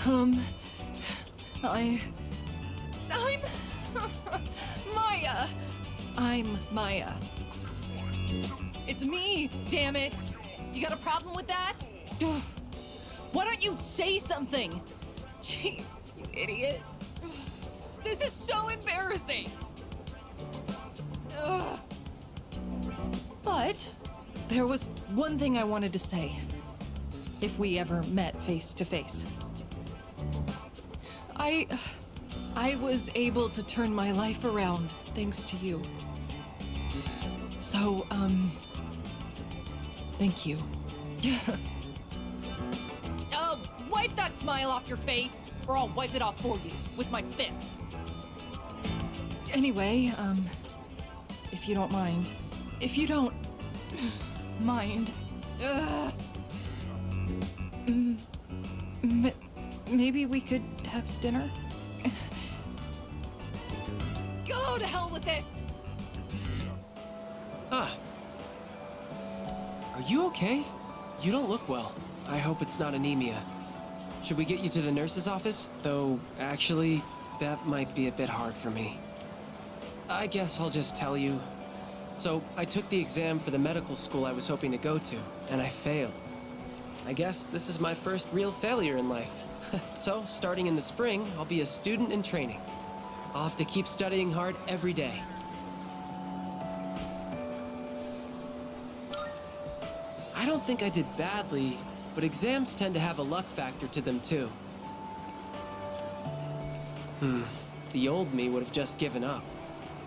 I'm... Maya! I'm Maya. It's me, damn it! You got a problem with that? Why don't you say something? Jeez, you idiot. This is so embarrassing! Ugh. But there was one thing I wanted to say. If we ever met face to face. I was able to turn my life around thanks to you. So, thank you. Wipe that smile off your face, or I'll wipe it off for you with my fists. Anyway, if you don't mind. If you don't mind. Maybe we could have dinner? Go to hell with this!
Are you okay? You don't look well. I hope it's not anemia. Should we get you to the nurse's office? Though, actually, that might be a bit hard for me. I guess I'll just tell you. So, I took the exam for the medical school I was hoping to go to, and I failed. I guess this is my first real failure in life. So, starting in the spring, I'll be a student in training. I'll have to keep studying hard every day. I don't think I did badly, but exams tend to have a luck factor to them too. The old me would have just given up.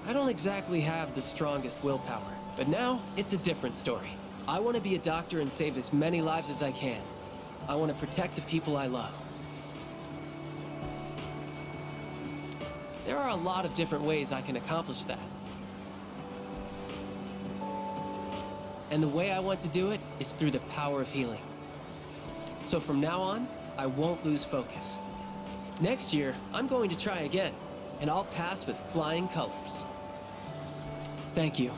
I don't exactly have the strongest willpower, but now it's a different story. I want to be a doctor and save as many lives as I can. I want to protect the people I love. There are a lot of different ways I can accomplish that. And the way I want to do it is through the power of healing. So from now on, I won't lose focus. Next year, I'm going to try again, and I'll pass with flying colors. Thank you.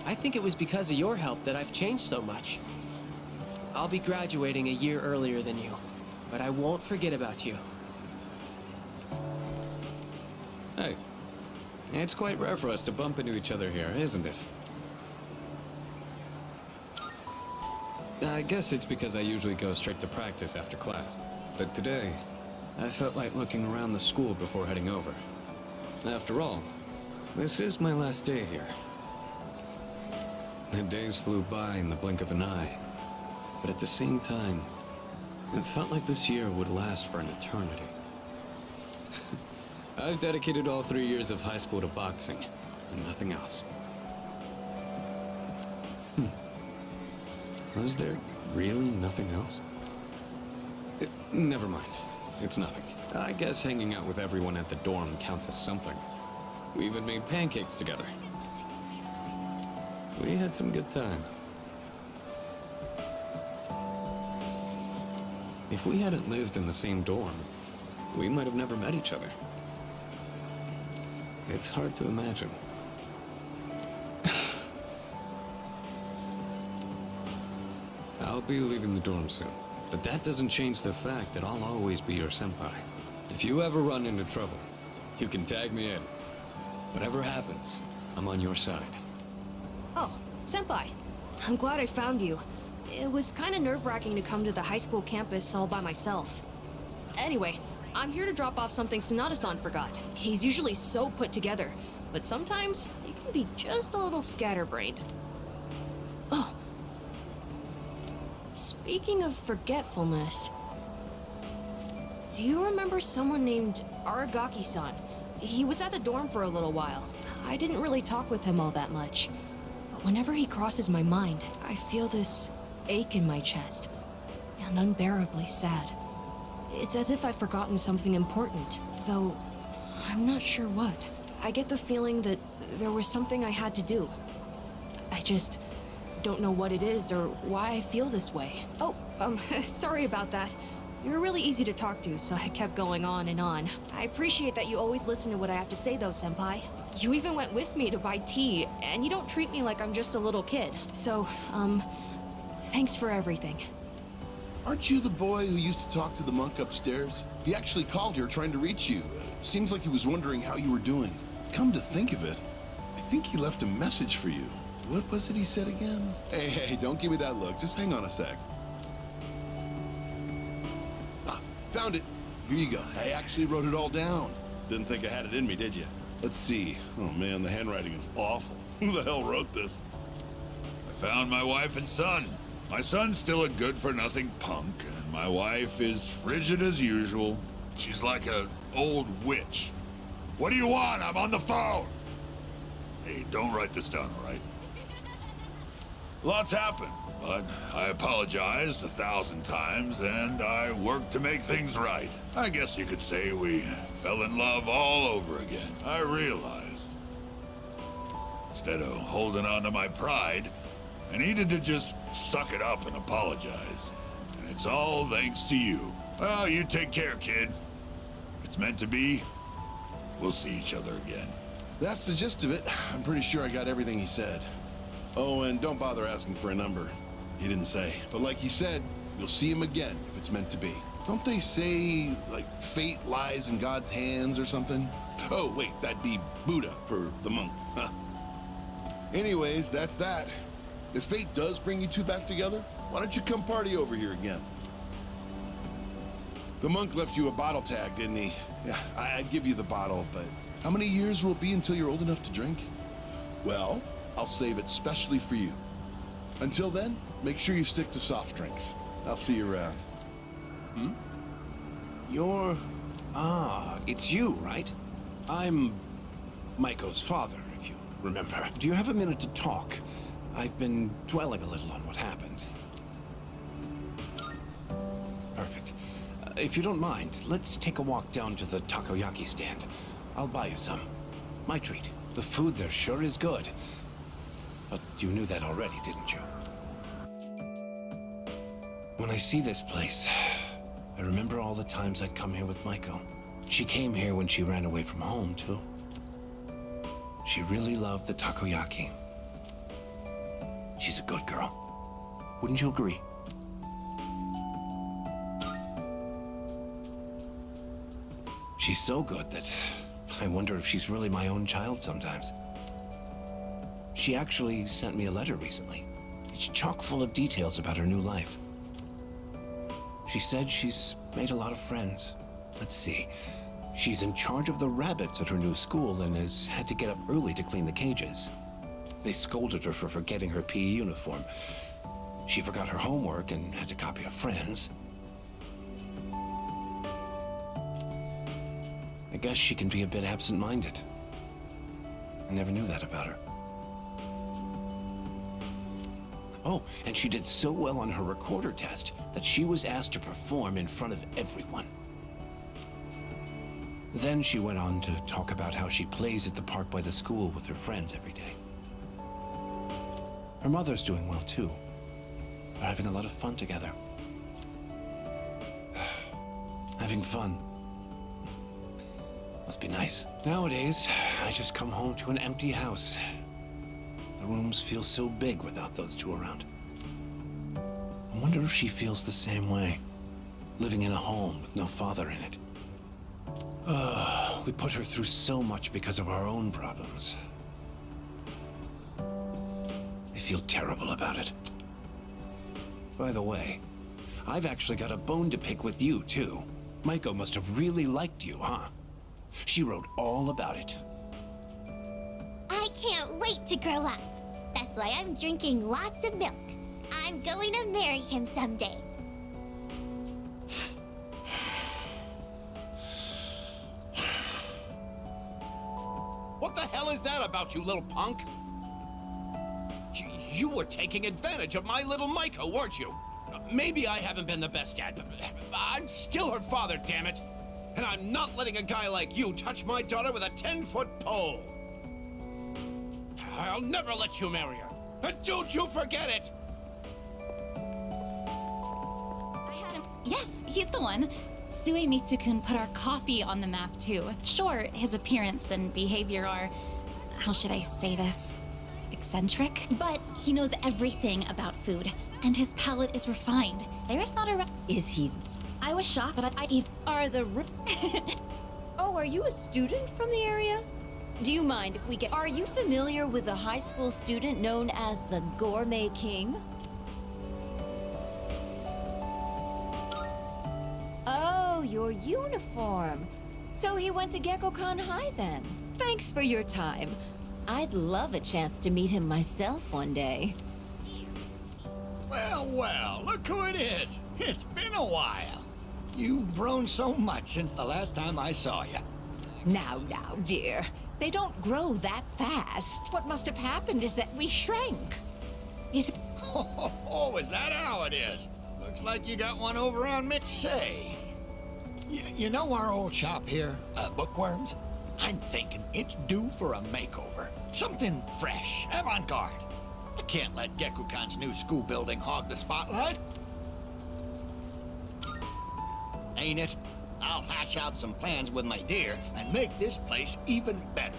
I think it was because of your help that I've changed so much. I'll be graduating a year earlier than you, but I won't forget about you.
Hey, it's quite rare for us to bump into each other here, isn't it? I guess it's because I usually go straight to practice after class. But today, I felt like looking around the school before heading over. After all, this is my last day here. The days flew by in the blink of an eye, but at the same time, it felt like this year would last for an eternity. I've dedicated all 3 years of high school to boxing, and nothing else. Was there really nothing else? Never mind. It's nothing. I guess hanging out with everyone at the dorm counts as something. We even made pancakes together. We had some good times. If we hadn't lived in the same dorm, we might have never met each other. It's hard to imagine. I'll I'll be leaving the dorm soon. But that doesn't change the fact that I'll always be your senpai. If you ever run into trouble, you can tag me in. Whatever happens, I'm on your side.
Oh, senpai. I'm glad I found you. It was kind of nerve-wracking to come to the high school campus all by myself. Anyway, I'm here to drop off something Sanada-san forgot. He's usually so put together, but sometimes you can be just a little scatterbrained. Oh. Speaking of forgetfulness, do you remember someone named Aragaki-san? He was at the dorm for a little while. I didn't really talk with him all that much. But whenever he crosses my mind, I feel this ache in my chest, and unbearably sad. It's as if I've forgotten something important, though I'm not sure what. I get the feeling that there was something I had to do. I just don't know what it is or why I feel this way. Oh, sorry about that. You're really easy to talk to, so I kept going on and on. I appreciate that you always listen to what I have to say, though, senpai. You even went with me to buy tea, and you don't treat me like I'm just a little kid. So, thanks for everything.
Aren't you the boy who used to talk to the monk upstairs? He actually called here trying to reach you. Seems like he was wondering how you were doing. Come to think of it, I think he left a message for you. What was it he said again? Hey, don't give me that look. Just hang on a sec. Ah, found it. Here you go. I actually wrote it all down. Didn't think I had it in me, did you? Let's see. Oh man, the handwriting is awful. Who the hell wrote this?
I found my wife and son. My son's still a good-for-nothing punk, and my wife is frigid as usual. She's like an old witch. What do you want? I'm on the phone! Hey, don't write this down, all right? Lots happened, but I apologized 1,000 times, and I worked to make things right. I guess you could say we fell in love all over again. I realized, instead of holding on to my pride, I needed to just suck it up and apologize. And it's all thanks to you. Well, you take care, kid. If it's meant to be, we'll see each other again.
That's the gist of it. I'm pretty sure I got everything he said. Oh, and don't bother asking for a number. He didn't say. But like he said, you'll see him again if it's meant to be. Don't they say, like, fate lies in God's hands or something? Oh, wait, that'd be Buddha for the monk. Huh. Anyways, that's that. If fate does bring you two back together, why don't you come party over here again? The monk left you a bottle tag, didn't he? Yeah, I'd give you the bottle, but how many years will it be until you're old enough to drink? Well, I'll save it specially for you. Until then, make sure you stick to soft drinks. I'll see you around.
You're... Ah, it's you, right? I'm Maiko's father, if you remember. Do you have a minute to talk? I've been dwelling a little on what happened. Perfect. If you don't mind, let's take a walk down to the takoyaki stand. I'll buy you some. My treat. The food there sure is good. But you knew that already, didn't you? When I see this place, I remember all the times I'd come here with Maiko. She came here when she ran away from home, too. She really loved the takoyaki. She's a good girl. Wouldn't you agree? She's so good that I wonder if she's really my own child sometimes. She actually sent me a letter recently. It's chock full of details about her new life. She said she's made a lot of friends. Let's see. She's in charge of the rabbits at her new school and has had to get up early to clean the cages. They scolded her for forgetting her PE uniform. She forgot her homework and had to copy a friend's. I guess she can be a bit absent-minded. I never knew that about her. Oh, and she did so well on her recorder test that she was asked to perform in front of everyone. Then she went on to talk about how she plays at the park by the school with her friends every day. Her mother's doing well, too. They're having a lot of fun together. Having fun. Must be nice. Nowadays, I just come home to an empty house. The rooms feel so big without those two around. I'm
wonder if she feels the same way. Living in a home with no father in it. We put her through so much because of our own problems. I feel terrible about it. By the way, I've actually got a bone to pick with you, too. Maiko must have really liked you, huh? She wrote all about it.
I can't wait to grow up. That's why I'm drinking lots of milk. I'm going to marry him someday.
What the hell is that about, you little punk? You were taking advantage of my little Maiko, weren't you? Maybe I haven't been the best dad, but I'm still her father, damn it! And I'm not letting a guy like you touch my daughter with a 10-foot pole! I'll never let you marry her! And don't you forget it!
I had him. Yes, he's the one. Suemitsu-kun put our coffee on the map, too. Sure, his appearance and behavior are... how should I say this? Eccentric? But he knows everything about food, and his palate is refined. There's not a...
Is he?
I was shocked, but
Are the... Oh, are you a student from the area? Do you mind if we get... Are you familiar with a high school student known as the Gourmet King? Oh, your uniform. So he went to Gekkoukan High then. Thanks for your time. I'd love a chance to meet him myself one day.
Well, well, look who it is. It's been a while. You've grown so much since the last time I saw you.
Now, dear. They don't grow that fast. What must have happened is that we shrank.
Oh, is that how it is? Looks like you got one over on Mitch Say. You know our old shop here, Bookworms? I'm thinking it's due for a makeover. Something fresh, avant-garde. I can't let Gekkoukan's new school building hog the spotlight. Ain't it? I'll hash out some plans with my dear and make this place even better.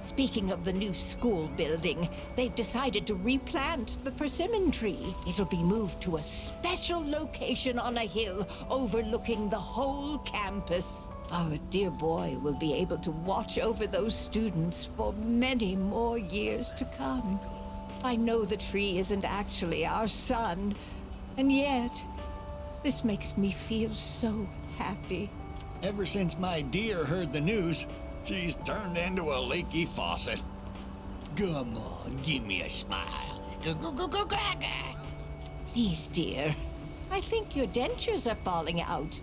Speaking of the new school building, they've decided to replant the persimmon tree. It'll be moved to a special location on a hill overlooking the whole campus. Our dear boy will be able to watch over those students for many more years to come. I know the tree isn't actually our son, and yet, this makes me feel so happy.
Ever since my dear heard the news, she's turned into a leaky faucet. Come on, give me a smile.
Please, dear. I think your dentures are falling out.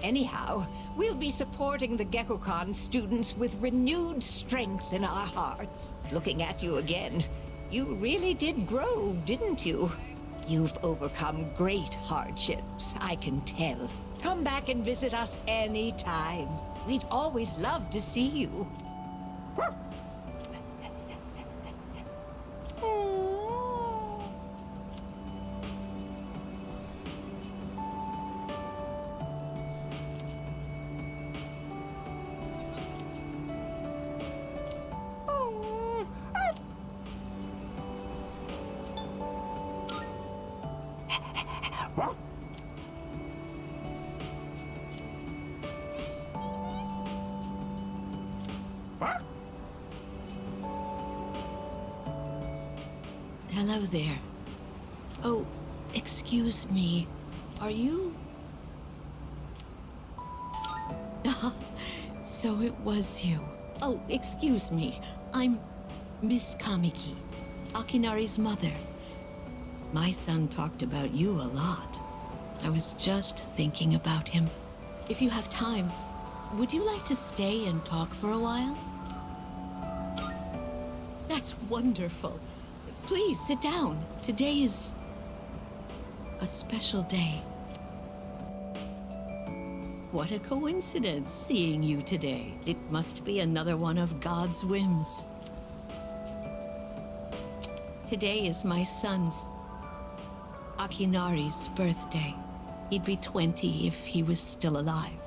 Anyhow, we'll be supporting the Gekkoukan students with renewed strength in our hearts. Looking at you again, you really did grow, didn't you? You've overcome great hardships, I can tell. Come back and visit us anytime. We'd always love to see you. Hello there. Oh, excuse me. Are you... So it was you. Oh, excuse me. I'm Miss Kamiki, Akinari's mother. My son talked about you a lot. I was just thinking about him. If you have time, would you like to stay and talk for a while? That's wonderful. Please sit down. Today is a special day. What a coincidence seeing you today. It must be another one of God's whims. Today is my son's, Akinari's, birthday. He'd be 20 if he was still alive.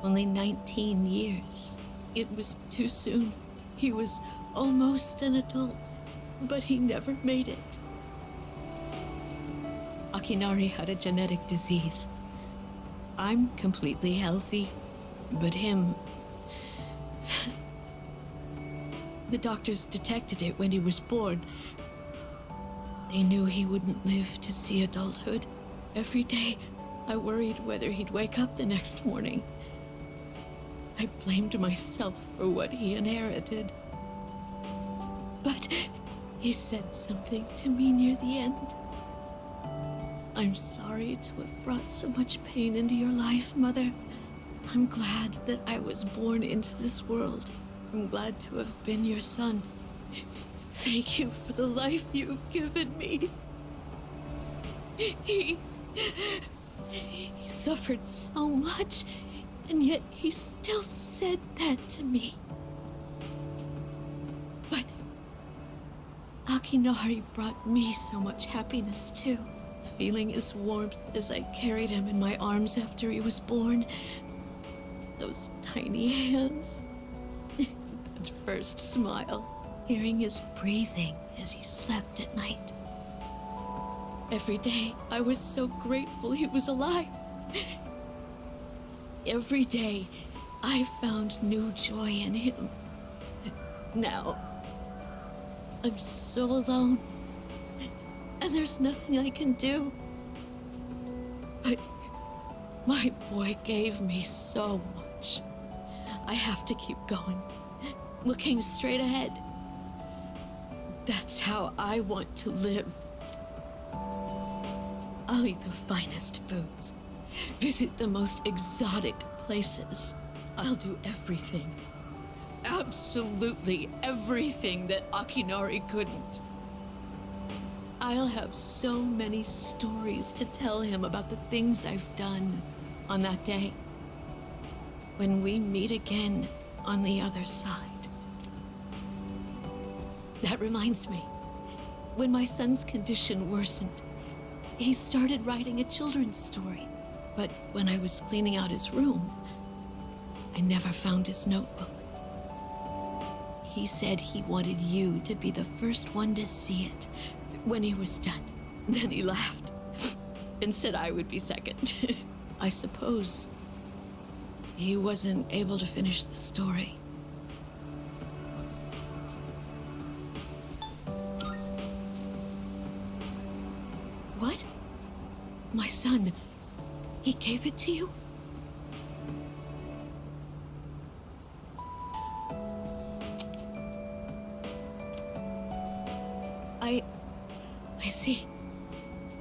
Only 19 years. It was too soon. He was almost an adult, but he never made it.
Akinari had a genetic disease. I'm completely healthy, but him... The doctors detected it when he was born. They knew he wouldn't live to see adulthood. Every day, I worried whether he'd wake up the next morning. I blamed myself for what he inherited. But he said something to me near the end. I'm sorry to have brought so much pain into your life, Mother. I'm glad that I was born into this world. I'm glad to have been your son. Thank you for the life you've given me. He suffered so much, and yet he still said that to me. But Akinari brought me so much happiness too. Feeling his warmth as I carried him in my arms after he was born. Those tiny hands. That first smile. Hearing his breathing as he slept at night. Every day, I was so grateful he was alive. Every day, I found new joy in him. Now, I'm so alone, and there's nothing I can do. But my boy gave me so much. I have to keep going, looking straight ahead. That's how I want to live. I'll eat the finest foods, visit the most exotic places. I'll do everything, absolutely everything that Akinari couldn't. I'll have so many stories to tell him about the things I've done on that day, when we meet again on the other side. That reminds me, when my son's condition worsened, he started writing a children's story. But when I was cleaning out his room, I never found his notebook. He said he wanted you to be the first one to see it when he was done. Then he laughed and said I would be second. I suppose he wasn't able to finish the story. What? My son, he gave it to you? I see.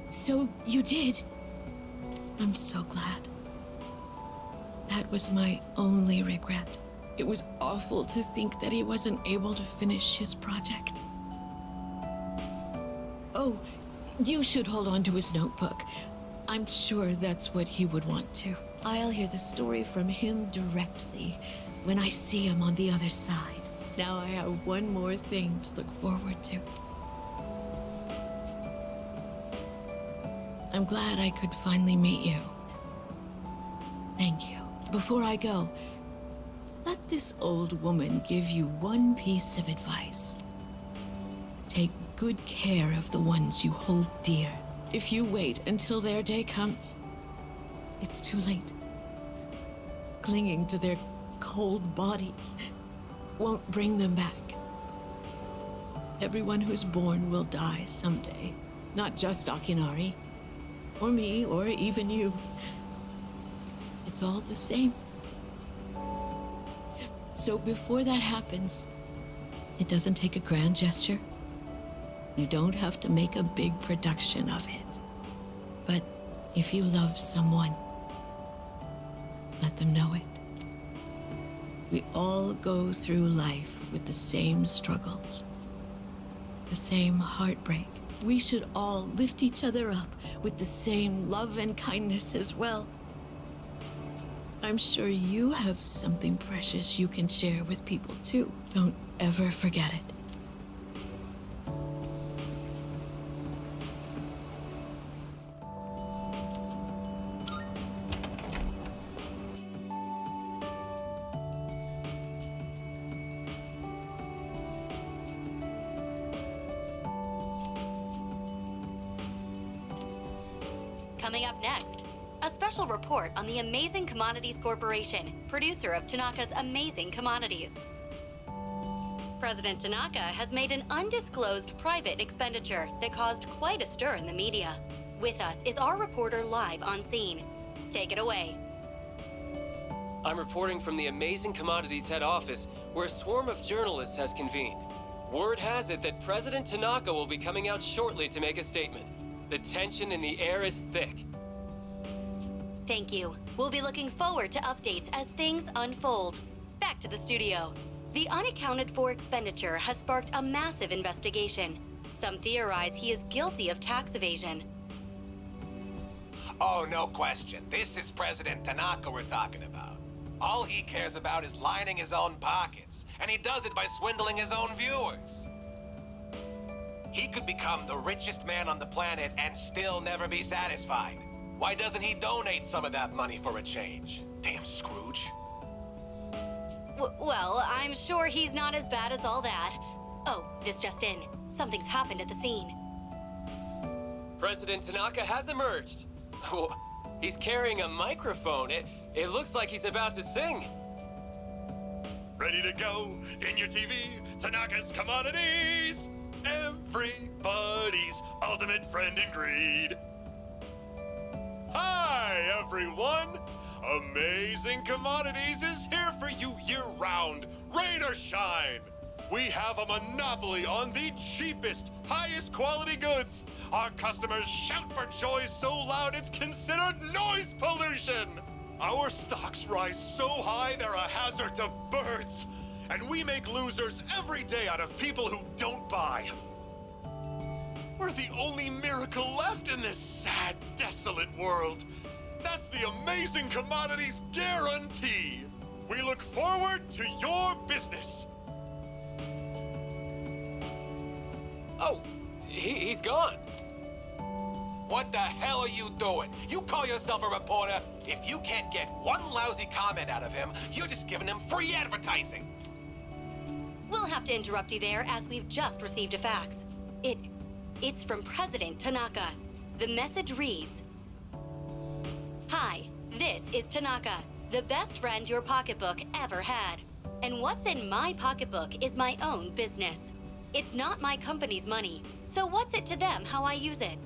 So you did. I'm so glad. That was my only regret. It was awful to think that he wasn't able to finish his project. Oh, you should hold on to his notebook. I'm sure that's what he would want to. I'll hear the story from him directly when I see him on the other side. Now I have one more thing to look forward to. I'm glad I could finally meet you. Thank you. Before I go, let this old woman give you one piece of advice. Take good care of the ones you hold dear. If you wait until their day comes, it's too late. Clinging to their cold bodies won't bring them back. Everyone who's born will die someday. Not just Akinari, or me, or even you. It's all the same. So before that happens, it doesn't take a grand gesture. You don't have to make a big production of it. But if you love someone, let them know it. We all go through life with the same struggles, the same heartbreak. We should all lift each other up with the same love and kindness as well. I'm sure you have something precious you can share with people too. Don't ever forget it.
Coming up next, a special report on the Amazing Commodities Corporation, producer of Tanaka's Amazing Commodities. President Tanaka has made an undisclosed private expenditure that caused quite a stir in the media. With us is our reporter live on scene. Take it away.
I'm reporting from the Amazing Commodities head office, where a swarm of journalists has convened. Word has it that President Tanaka will be coming out shortly to make a statement. The tension in the air is thick.
Thank you. We'll be looking forward to updates as things unfold. Back to the studio. The unaccounted for expenditure has sparked a massive investigation. Some theorize he is guilty of tax evasion.
Oh, no question. This is President Tanaka we're talking about. All he cares about is lining his own pockets, and he does it by swindling his own viewers. He could become the richest man on the planet and still never be satisfied. Why doesn't he donate some of that money for a change? Damn Scrooge.
Well, I'm sure he's not as bad as all that. Oh, this just in. Something's happened at the scene.
President Tanaka has emerged. He's carrying a microphone. It looks like he's about to sing.
Ready to go in your TV, Tanaka's Commodities. Everybody's ultimate friend in greed. Hi, everyone. Amazing Commodities is here for you year-round, rain or shine. We have a monopoly on the cheapest, highest quality goods. Our customers shout for joy so loud it's considered noise pollution. Our stocks rise so high they're a hazard to birds. And we make losers every day out of people who don't buy. We're the only miracle left in this sad, desolate world. That's the Amazing Commodities guarantee. We look forward to your business.
Oh, he's gone.
What the hell are you doing? You call yourself a reporter? If you can't get one lousy comment out of him, you're just giving him free advertising.
We'll have to interrupt you there as we've just received a fax. It's from President Tanaka. The message reads, "Hi, this is Tanaka, the best friend your pocketbook ever had. And what's in my pocketbook is my own business. It's not my company's money, so what's it to them how I use it?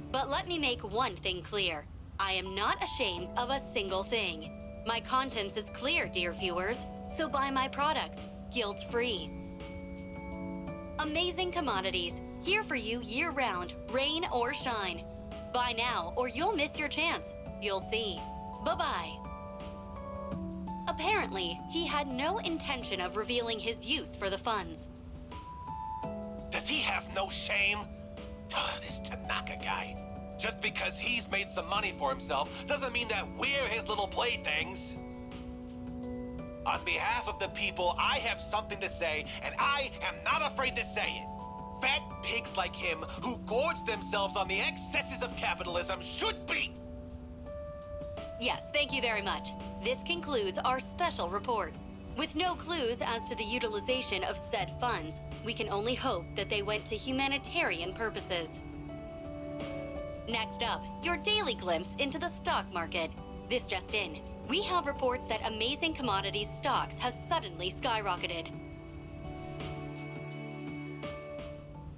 But let me make one thing clear. I am not ashamed of a single thing. My conscience is clear, dear viewers, so buy my products, guilt-free. Amazing Commodities, here for you year-round, rain or shine. Buy now or you'll miss your chance. You'll see. Bye-bye." Apparently, he had no intention of revealing his use for the funds.
Does he have no shame? This Tanaka guy. Just because he's made some money for himself doesn't mean that we're his little playthings. On behalf of the people, I have something to say, and I am not afraid to say it. Fat pigs like him who gorge themselves on the excesses of capitalism should be...
Yes, thank you very much. This concludes our special report. With no clues as to the utilization of said funds, we can only hope that they went to humanitarian purposes. Next up, your daily glimpse into the stock market. This just in. We have reports that Amazing Commodities stocks have suddenly skyrocketed.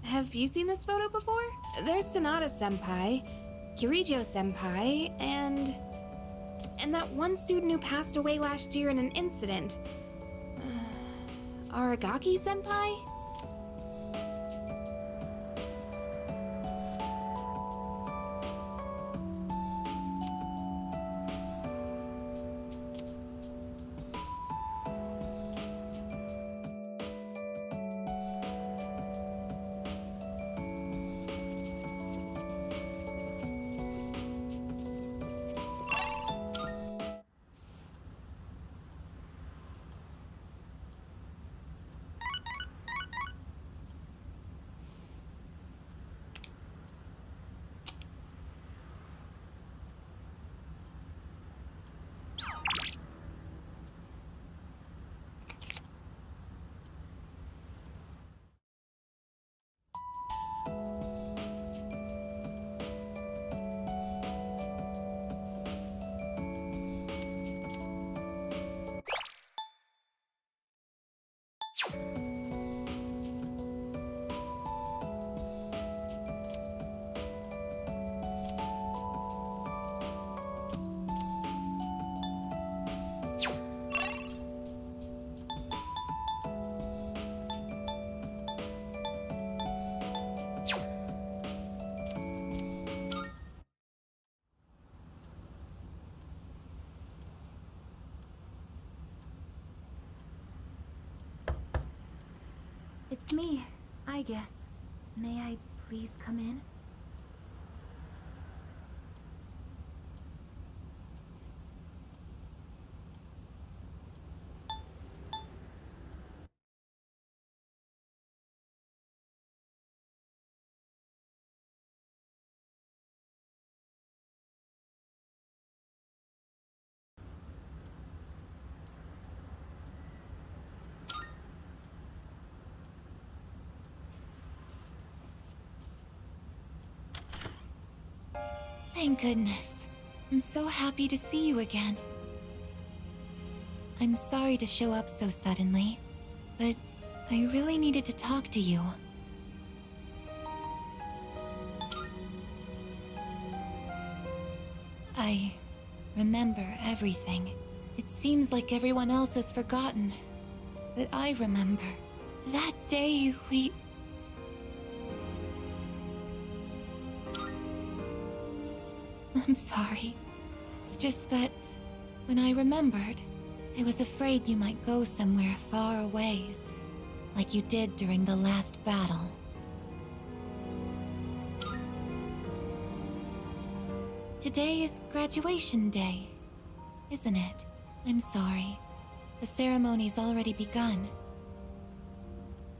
Have you seen this photo before? There's Sanada-senpai, Kirijo-senpai, and that one student who passed away last year in an incident. Aragaki-senpai?
It's me, I guess. May I please come in?
Thank goodness. I'm so happy to see you again. I'm sorry to show up so suddenly, but I really needed to talk to you. I remember everything. It seems like everyone else has forgotten, but I remember. That day we... I'm sorry. It's just that when I remembered, I was afraid you might go somewhere far away, like you did during the last battle. Today is graduation day, isn't it? I'm sorry. The ceremony's already begun.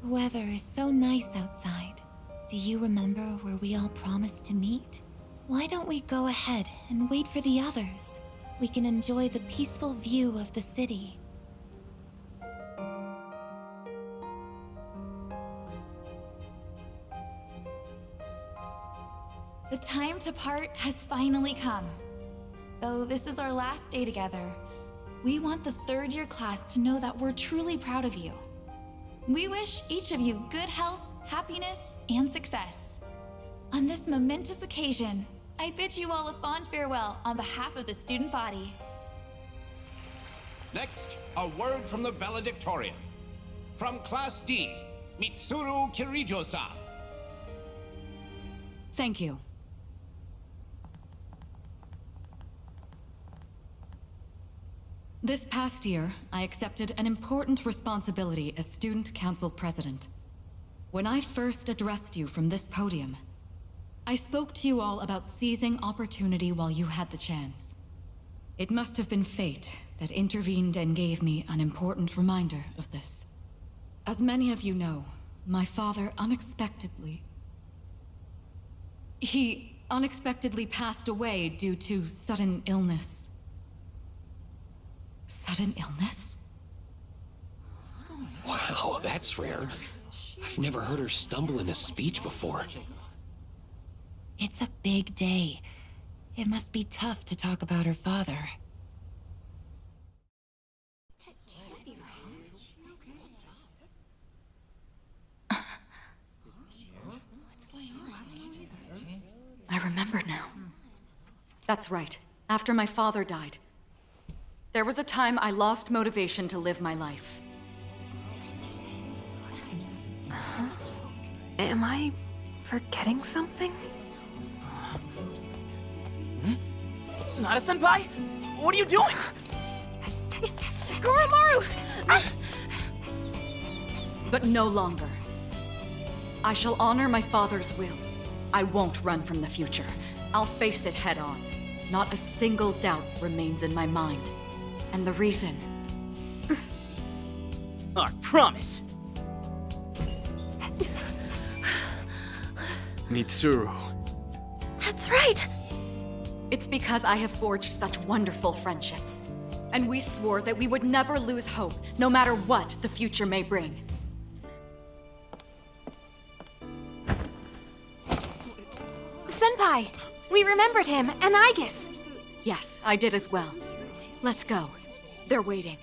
The weather is so nice outside. Do you remember where we all promised to meet? Why don't we go ahead and wait for the others? We can enjoy the peaceful view of the city.
The time to part has finally come. Though this is our last day together, we want the third-year class to know that we're truly proud of you. We wish each of you good health, happiness, and success. On this momentous occasion, I bid you all a fond farewell on behalf of the student body.
Next, a word from the valedictorian. From Class D, Mitsuru Kirijo-san.
Thank you. This past year, I accepted an important responsibility as Student Council President. When I first addressed you from this podium, I spoke to you all about seizing opportunity while you had the chance. It must have been fate that intervened and gave me an important reminder of this. As many of you know, my father He unexpectedly passed away due to sudden illness. Sudden illness?
Wow, that's rare. I've never heard her stumble in a speech before.
It's a big day. It must be tough to talk about her father.
I remember now. That's right. After my father died, there was a time I lost motivation to live my life.
Am I forgetting something?
Sanada-senpai? What are you doing?
Goromaru! But no longer. I shall honor my father's will. I won't run from the future. I'll face it head on. Not a single doubt remains in my mind. And the reason...
I promise.
Mitsuru.
That's right! It's because I have forged such wonderful friendships. And we swore that we would never lose hope, no matter what the future may bring.
Senpai! We remembered him, and Aigis!
Yes, I did as well. Let's go. They're waiting.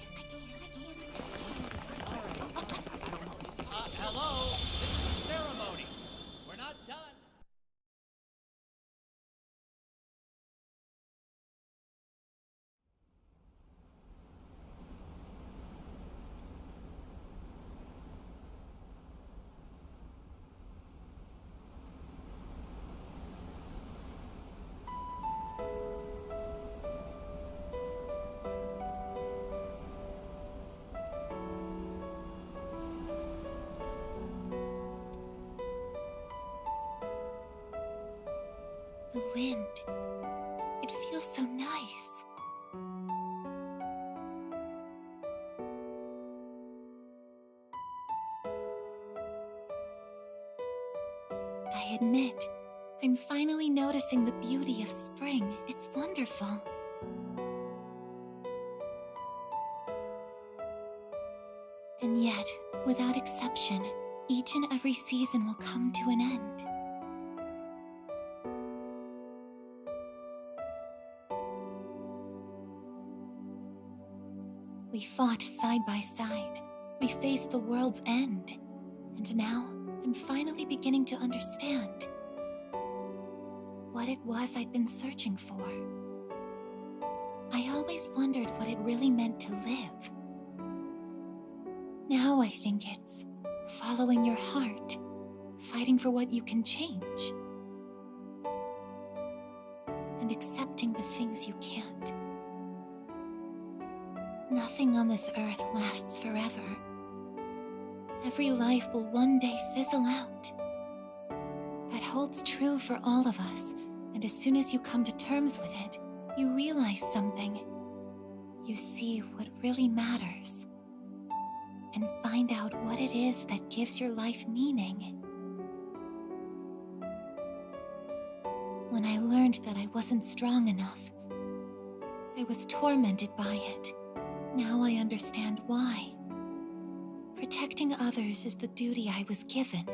Hello, this is the ceremony. We're not done.
feels so nice. I admit, I'm finally noticing the beauty of spring. It's wonderful. And yet, without exception, each and every season will come to an end. We fought side by side. We faced the world's end. And now, I'm finally beginning to understand what it was I'd been searching for. I always wondered what it really meant to live. Now I think it's following your heart, fighting for what you can change, and accepting the things you can't. Nothing on this earth lasts forever. Every life will one day fizzle out. That holds true for all of us, and as soon as you come to terms with it, you realize something. You see what really matters, and find out what it is that gives your life meaning. When I learned that I wasn't strong enough, I was tormented by it. Now I understand why. Protecting others is the duty I was given.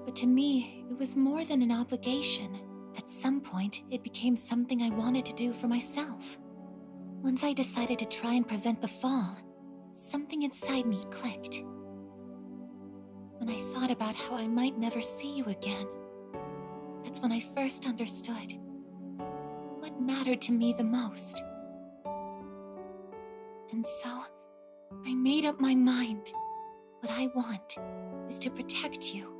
But to me, it was more than an obligation. At some point, it became something I wanted to do for myself. Once I decided to try and prevent the fall, something inside me clicked. When I thought about how I might never see you again, that's when I first understood what mattered to me the most. And so, I made up my mind. What I want is to protect you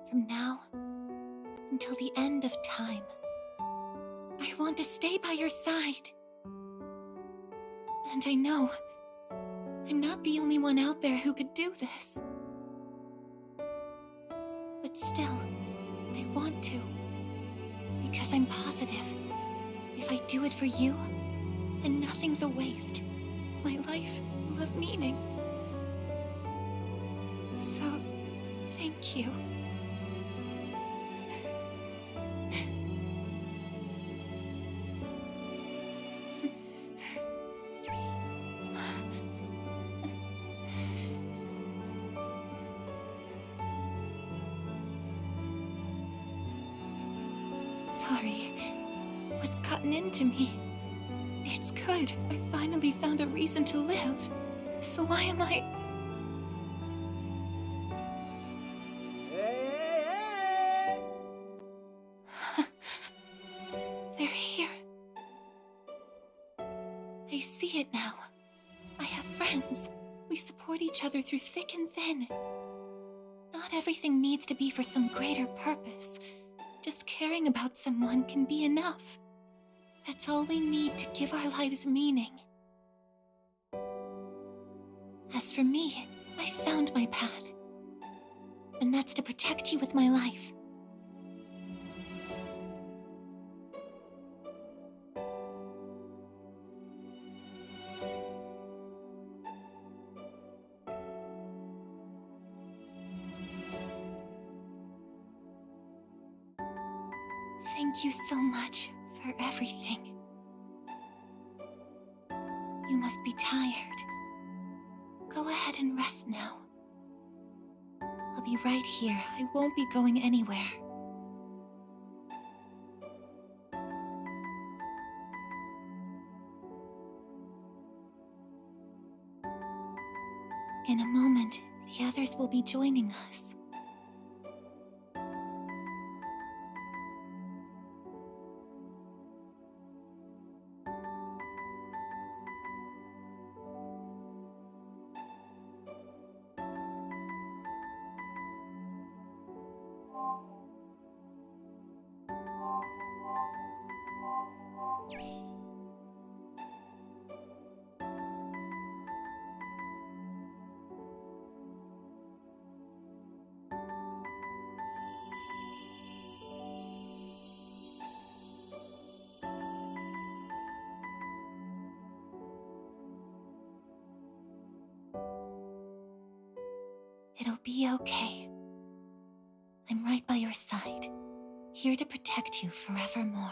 from now until the end of time. I want to stay by your side. And I know I'm not the only one out there who could do this. But still, I want to. Because I'm positive, if I do it for you, then nothing's a waste. My life will have meaning. So, thank you. Sorry. What's gotten into me? It's good. I finally found a reason to live. So why am I... They're here. I see it now. I have friends. We support each other through thick and thin. Not everything needs to be for some greater purpose. Just caring about someone can be enough. That's all we need to give our lives meaning. As for me, I found my path. And that's to protect you with my life. Thank you so much for everything. You must be tired. Go ahead and rest now. I'll be right here. I won't be going anywhere. In a moment, the others will be joining us. It'll be okay. I'm right by your side, here to protect you forevermore.